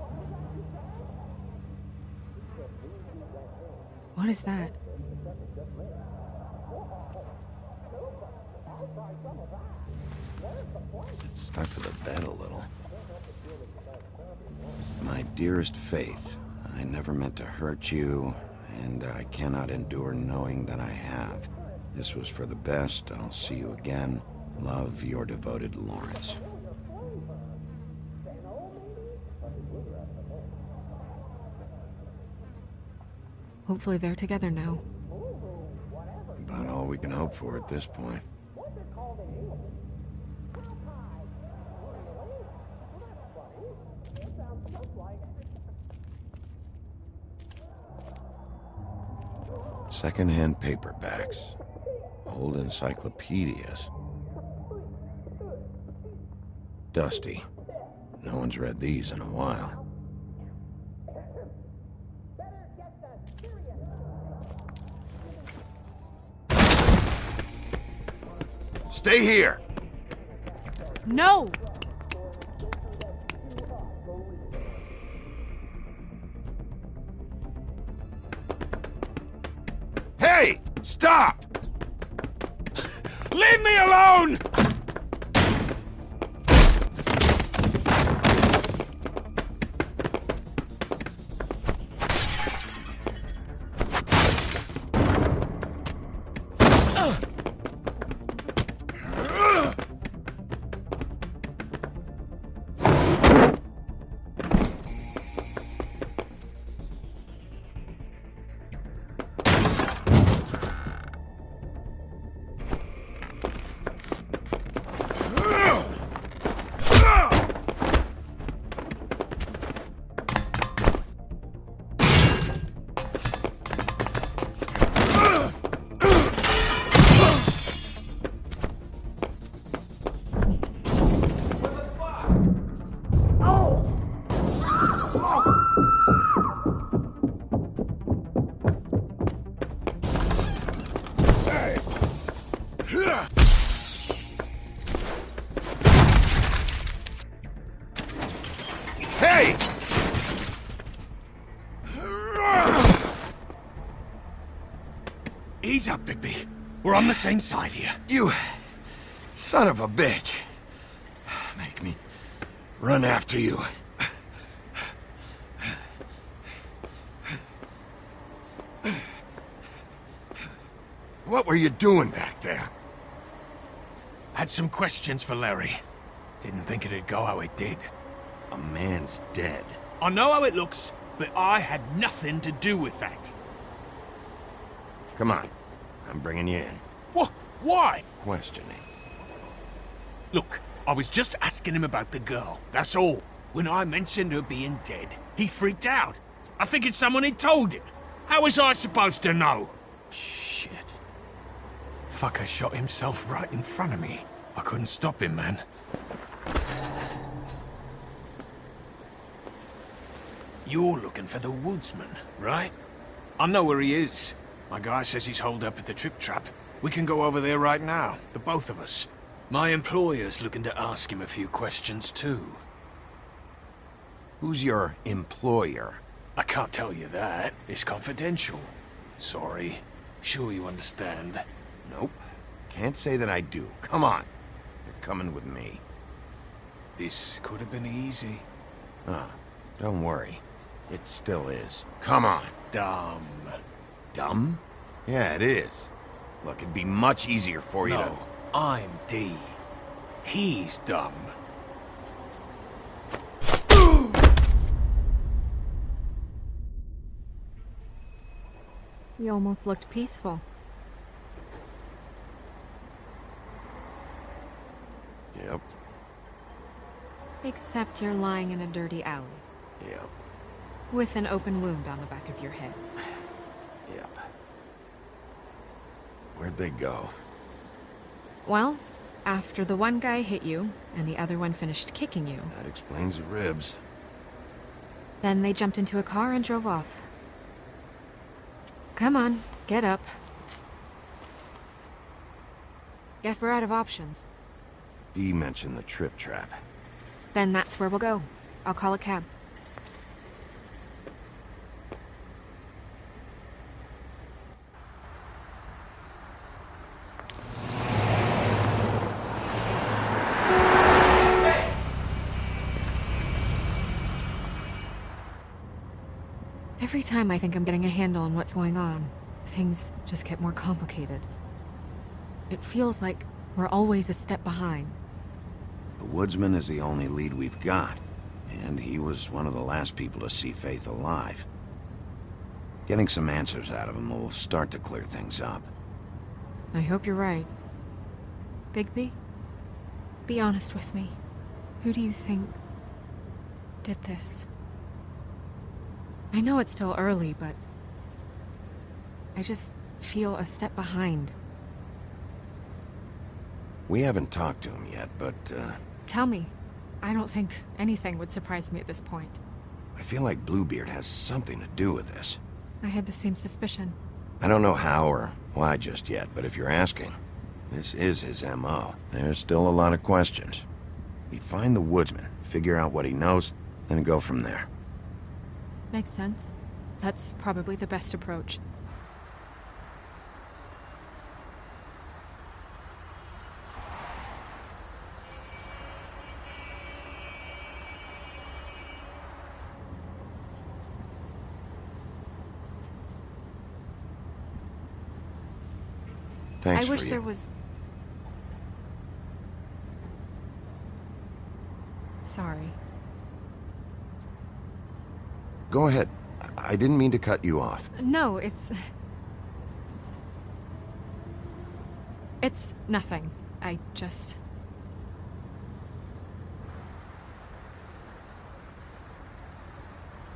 What is that? It's stuck to the bed a little. My dearest Faith, I never meant to hurt you, and I cannot endure knowing that I have. This was for the best. I'll see you again. Love, your devoted Lawrence. Hopefully they're together now. About all we can hope for at this point. Second-hand paperbacks. Old encyclopedias. Dusty. No one's read these in a while. Stay here! No! Hey! Stop! Leave me alone! Hey! Ease up, Bigby. We're on the same side here. You son of a bitch. Make me run after you. What were you doing back there? Had some questions for Larry. Didn't think it'd go how it did. A man's dead. I know how it looks, but I had nothing to do with that. Come on. I'm bringing you in. What? Why? Questioning. Look, I was just asking him about the girl, that's all. When I mentioned her being dead, he freaked out. I figured someone had told him. How was I supposed to know? Shit. Fucker shot himself right in front of me. I couldn't stop him, man. You're looking for the woodsman, right? I know where he is. My guy says he's holed up at the Trip Trap. We can go over there right now, the both of us. My employer's looking to ask him a few questions too. Who's your employer? I can't tell you that. It's confidential. Sorry. Sure you understand. Nope. Can't say that I do. Come on. You're coming with me. This could have been easy. Don't worry. It still is. Come on. Dumb. Dumb? Yeah, it is. Look, it'd be much easier for you to... No, I'm D. He's dumb. You almost looked peaceful. Yep. Except you're lying in a dirty alley. Yep. With an open wound on the back of your head. Yep. Where'd they go? Well, after the one guy hit you, and the other one finished kicking you. That explains the ribs. Then they jumped into a car and drove off. Come on, get up. Guess we're out of options. Dee mentioned the trip trap. Then that's where we'll go. I'll call a cab. Every time I think I'm getting a handle on what's going on, things just get more complicated. It feels like we're always a step behind. The woodsman is the only lead we've got, and he was one of the last people to see Faith alive. Getting some answers out of him will start to clear things up. I hope you're right. Bigby, be honest with me. Who do you think did this? I know it's still early, but I just feel a step behind. We haven't talked to him yet, but, Tell me. I don't think anything would surprise me at this point. I feel like Bluebeard has something to do with this. I had the same suspicion. I don't know how or why just yet, but if you're asking, this is his M.O. There's still a lot of questions. We find the woodsman, figure out what he knows, and go from there. Makes sense. That's probably the best approach. Thanks I wish for there was... Sorry. Go ahead. I didn't mean to cut you off. No, it's nothing. I just...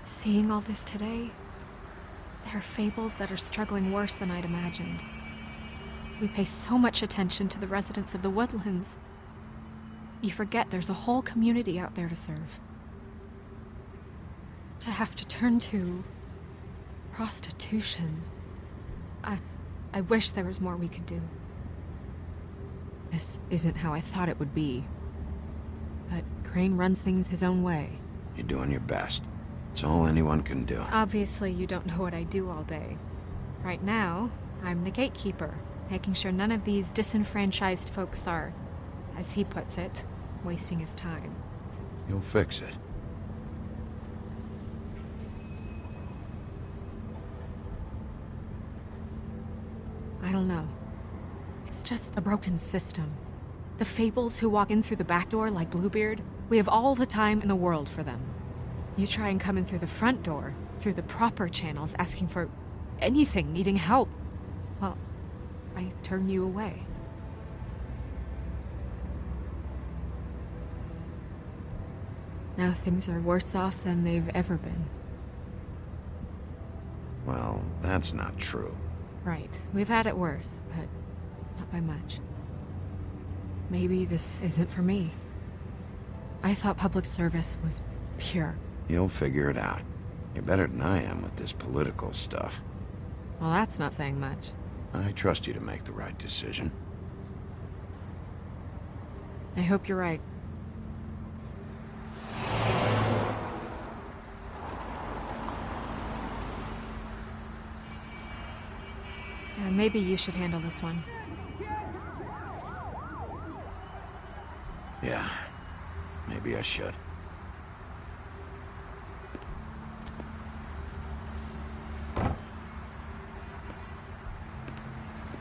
Seeing all this today, there are fables that are struggling worse than I'd imagined. We pay so much attention to the residents of the woodlands. You forget there's a whole community out there to serve. To have to turn to prostitution. I wish there was more we could do. This isn't how I thought it would be. But Crane runs things his own way. You're doing your best. It's all anyone can do. Obviously, you don't know what I do all day. Right now, I'm the gatekeeper, making sure none of these disenfranchised folks are, as he puts it, wasting his time. You'll fix it. I don't know. It's just a broken system. The fables who walk in through the back door like Bluebeard, we have all the time in the world for them. You try and come in through the front door, through the proper channels, asking for anything, needing help. Well, I turn you away. Now things are worse off than they've ever been. Well, that's not true. Right. We've had it worse, but not by much. Maybe this isn't for me. I thought public service was pure. You'll figure it out. You're better than I am with this political stuff. Well, that's not saying much. I trust you to make the right decision. I hope you're right. Maybe you should handle this one. Yeah, maybe I should.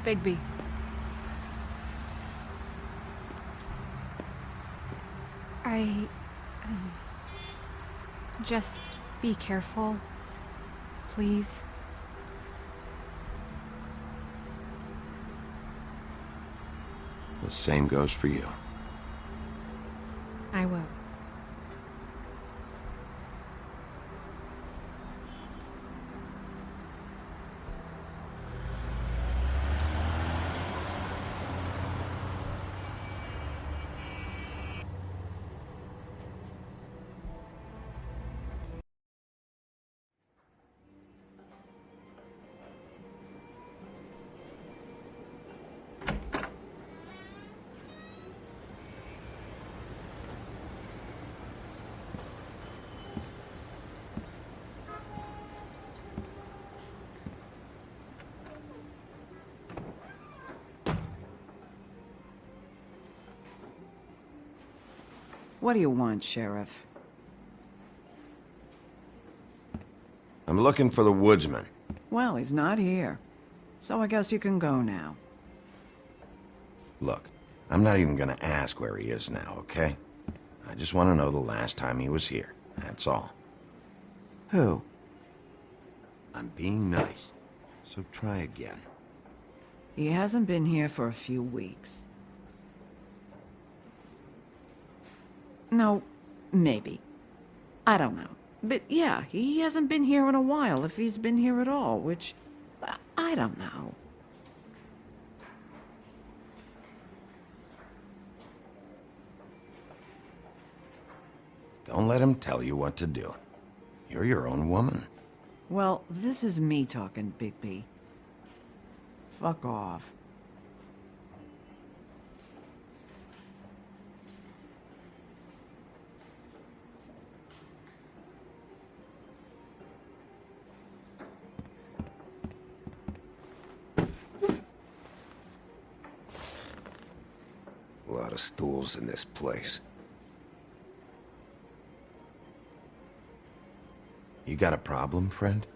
Bigby. Just be careful, please. The same goes for you. I will. What do you want, Sheriff? I'm looking for the woodsman. Well, he's not here. So I guess you can go now. Look, I'm not even gonna ask where he is now, okay? I just want to know the last time he was here. That's all. Who? I'm being nice, so try again. He hasn't been here for a few weeks. No, maybe. I don't know. But yeah, he hasn't been here in a while, if he's been here at all, which... I don't know. Don't let him tell you what to do. You're your own woman. Well, this is me talking, Bigby. Fuck off. A lot of stools in this place. You got a problem, friend?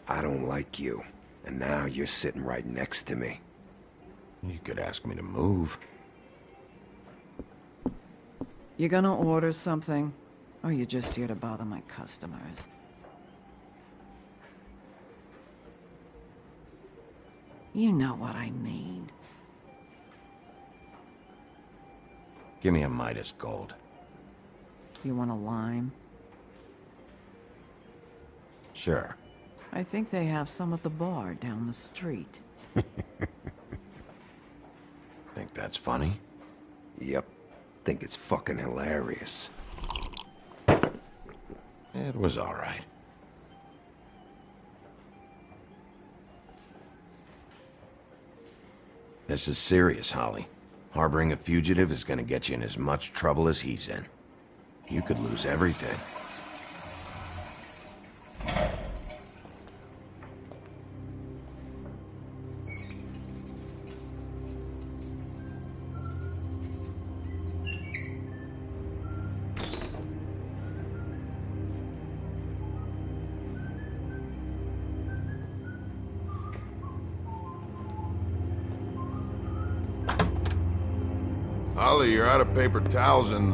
I don't like you, and now you're sitting right next to me. You could ask me to move. You gonna order something? Or you just here to bother my customers? You know what I mean. Give me a Midas Gold. You want a lime? Sure. I think they have some at the bar down the street. Think that's funny? Yep. Think it's fucking hilarious. It was all right. This is serious, Holly. Harboring a fugitive is gonna get you in as much trouble as he's in. You could lose everything. Holly, you're out of paper towels and,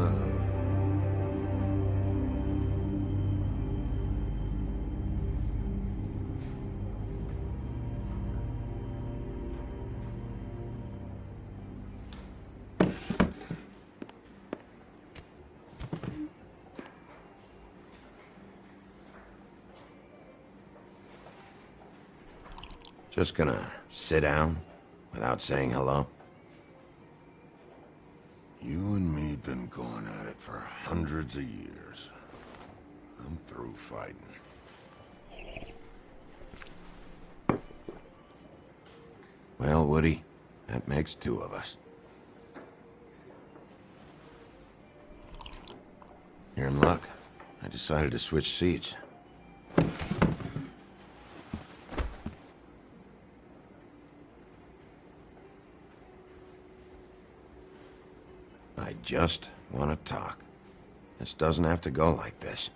Just gonna sit down without saying hello? You and me been going at it for hundreds of years. I'm through fighting. Well, Woody, that makes two of us. You're in luck. I decided to switch seats. I just want to talk. This doesn't have to go like this.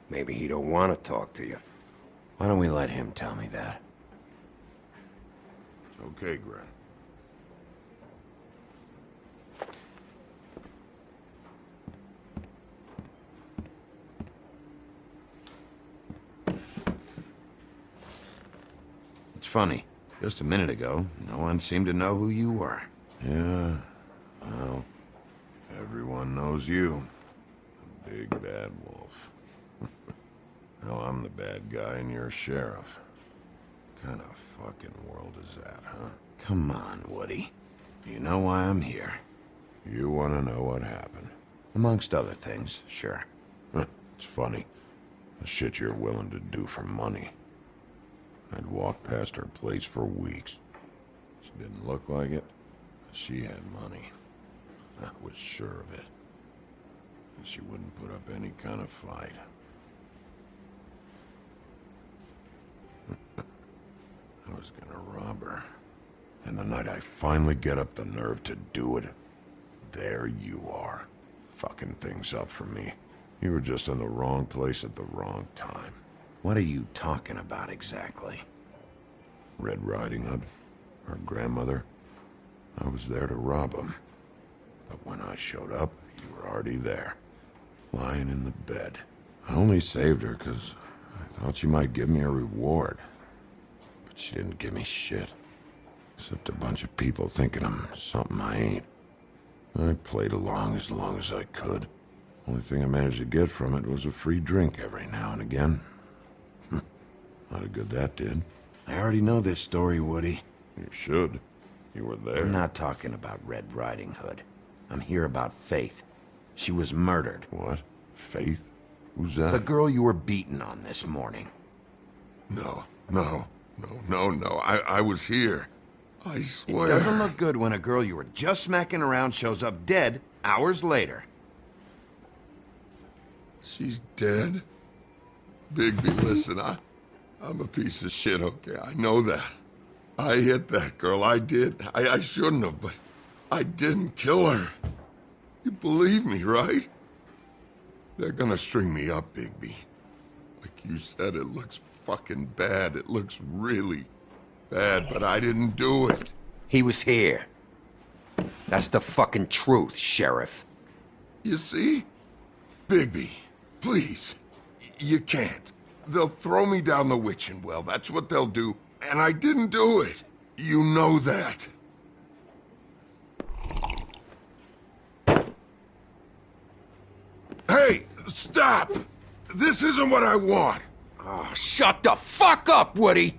Maybe he don't want to talk to you. Why don't we let him tell me that? It's okay, Grant. It's funny. Just a minute ago, no one seemed to know who you were. Yeah, well, everyone knows you. The big bad wolf. Now I'm the bad guy and you're sheriff. What kind of fucking world is that, huh? Come on, Woody. You know why I'm here. You want to know what happened? Amongst other things, sure. It's funny. The shit you're willing to do for money. I'd walk past her place for weeks. She didn't look like it, but she had money. I was sure of it. And she wouldn't put up any kind of fight. I was gonna rob her. And the night I finally get up the nerve to do it, there you are, fucking things up for me. You were just in the wrong place at the wrong time. What are you talking about exactly? Red Riding Hood, her grandmother. I was there to rob him. But when I showed up, you were already there, lying in the bed. I only saved her because I thought she might give me a reward. But she didn't give me shit. Except a bunch of people thinking I'm something I ain't. I played along as I could. Only thing I managed to get from it was a free drink every now and again. Not a good that did. I already know this story, Woody. You should. You were there. I'm not talking about Red Riding Hood. I'm here about Faith. She was murdered. What? Faith? Who's that? The girl you were beaten on this morning. No. I was here. I swear. It doesn't look good when a girl you were just smacking around shows up dead hours later. She's dead? Bigby, listen, I'm a piece of shit, okay? I know that. I hit that girl, I did. I shouldn't have, but I didn't kill her. You believe me, right? They're gonna string me up, Bigby. Like you said, it looks fucking bad. It looks really bad, but I didn't do it. He was here. That's the fucking truth, Sheriff. You see? Bigby, please. You can't. They'll throw me down the witching well. That's what they'll do. And I didn't do it. You know that. Hey, stop! This isn't what I want. Oh, shut the fuck up, Woody!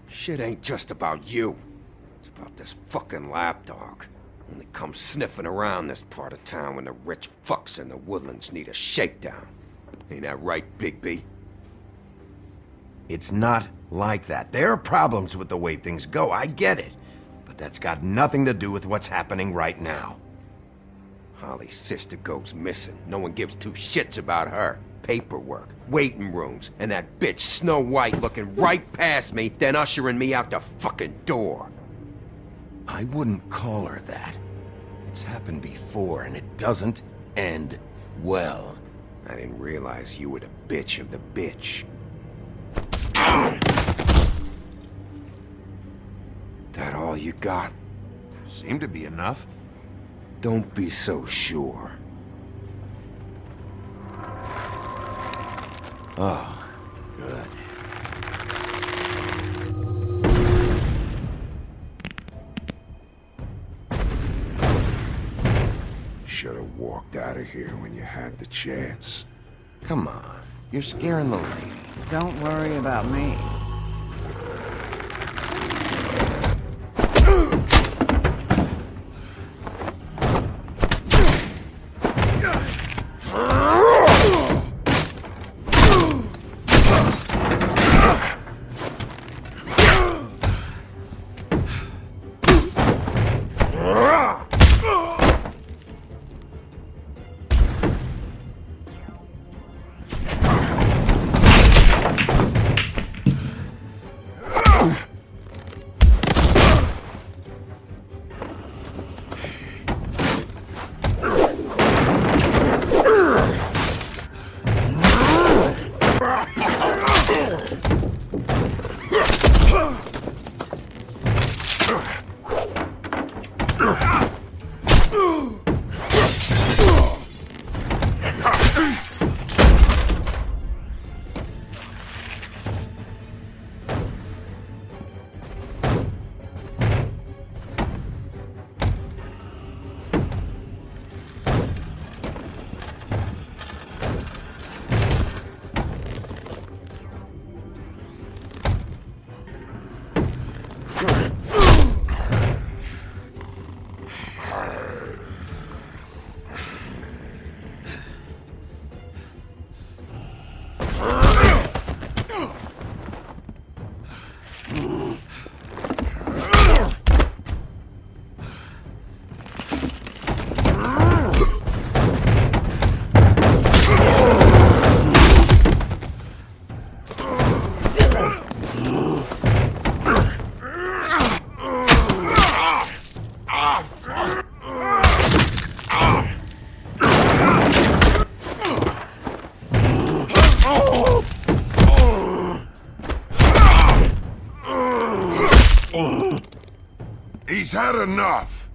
Shit ain't just about you. It's about this fucking lapdog. Only comes sniffing around this part of town when the rich fucks in the woodlands need a shakedown. Ain't that right, Bigby? It's not like that. There are problems with the way things go, I get it. But that's got nothing to do with what's happening right now. Holly's sister goes missing. No one gives two shits about her. Paperwork, waiting rooms, and that bitch Snow White looking right past me, then ushering me out the fucking door. I wouldn't call her that. It's happened before, and it doesn't end well. I didn't realize you were the bitch of the bitch. That all you got? Seemed to be enough. Don't be so sure. Oh, good. Should have walked out of here when you had the chance. Come on, you're scaring the lady. Don't worry about me. He's had enough.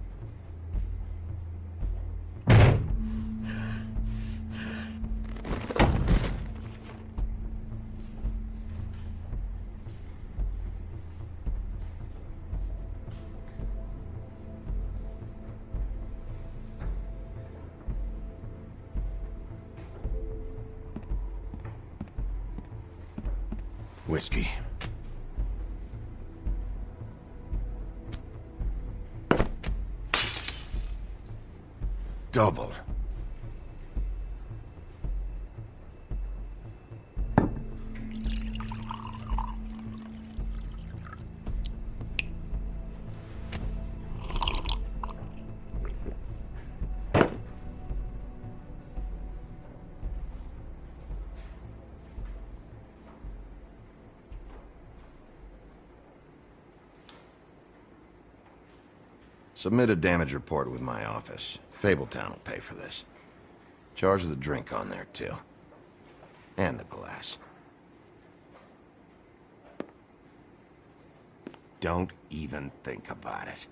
Whiskey. Double. Submit a damage report with my office. Fabletown will pay for this. Charge the drink on there, too. And the glass. Don't even think about it.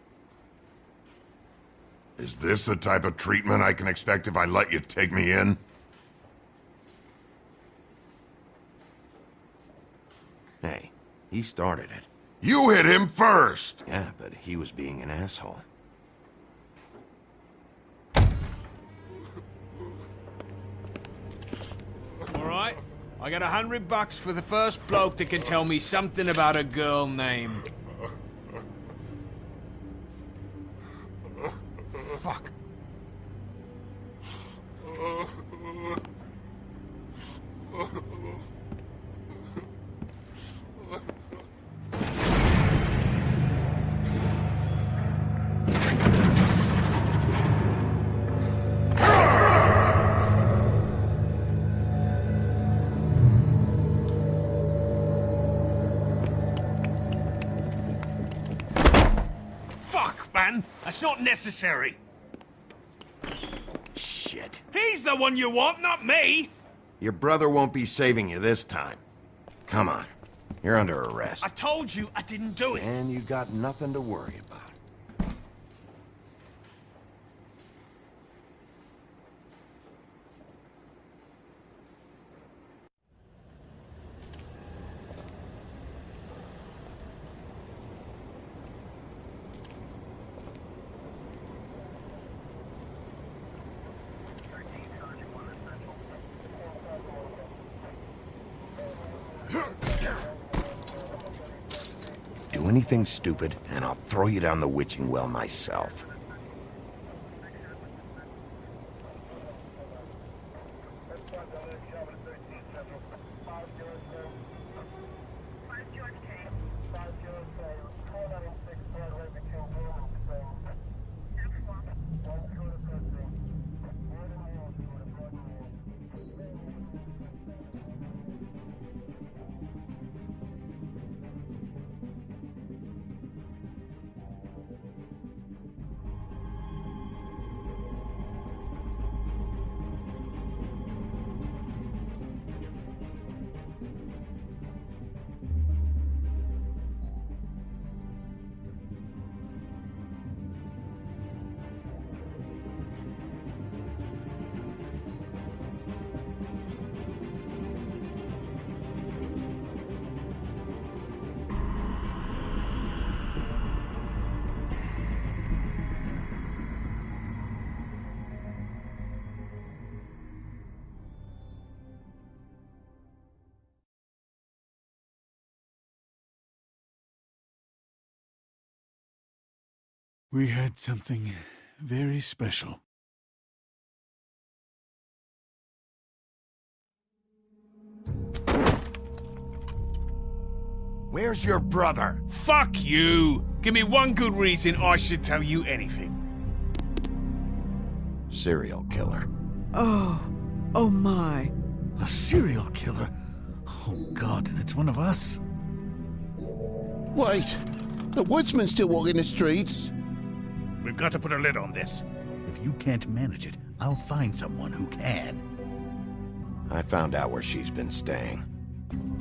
Is this the type of treatment I can expect if I let you take me in? Hey, he started it. You hit him first! Yeah, but he was being an asshole. Alright, I got $100 for the first bloke that can tell me something about a girl named... Fuck. Man, that's not necessary. Shit. He's the one you want, not me. Your brother won't be saving you this time. Come on. You're under arrest. I told you I didn't do it. And you got nothing to worry about. Do anything stupid, and I'll throw you down the witching well myself. We had something very special. Where's your brother? Fuck you! Give me one good reason I should tell you anything. Serial killer. Oh my. A serial killer? Oh God, and it's one of us? Wait, the woodsman's still walking the streets. We've got to put a lid on this. If you can't manage it, I'll find someone who can. I found out where she's been staying.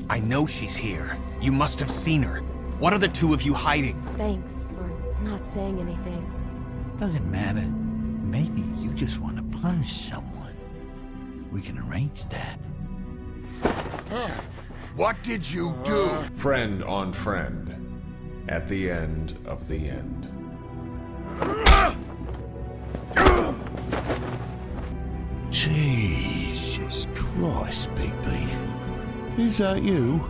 I know she's here. You must have seen her. What are the two of you hiding? Thanks for not saying anything. Doesn't matter. Maybe you just want to punish someone. We can arrange that. What did you do? Friend on friend. At the end of the end. Jesus Christ, Bigby. Is that you?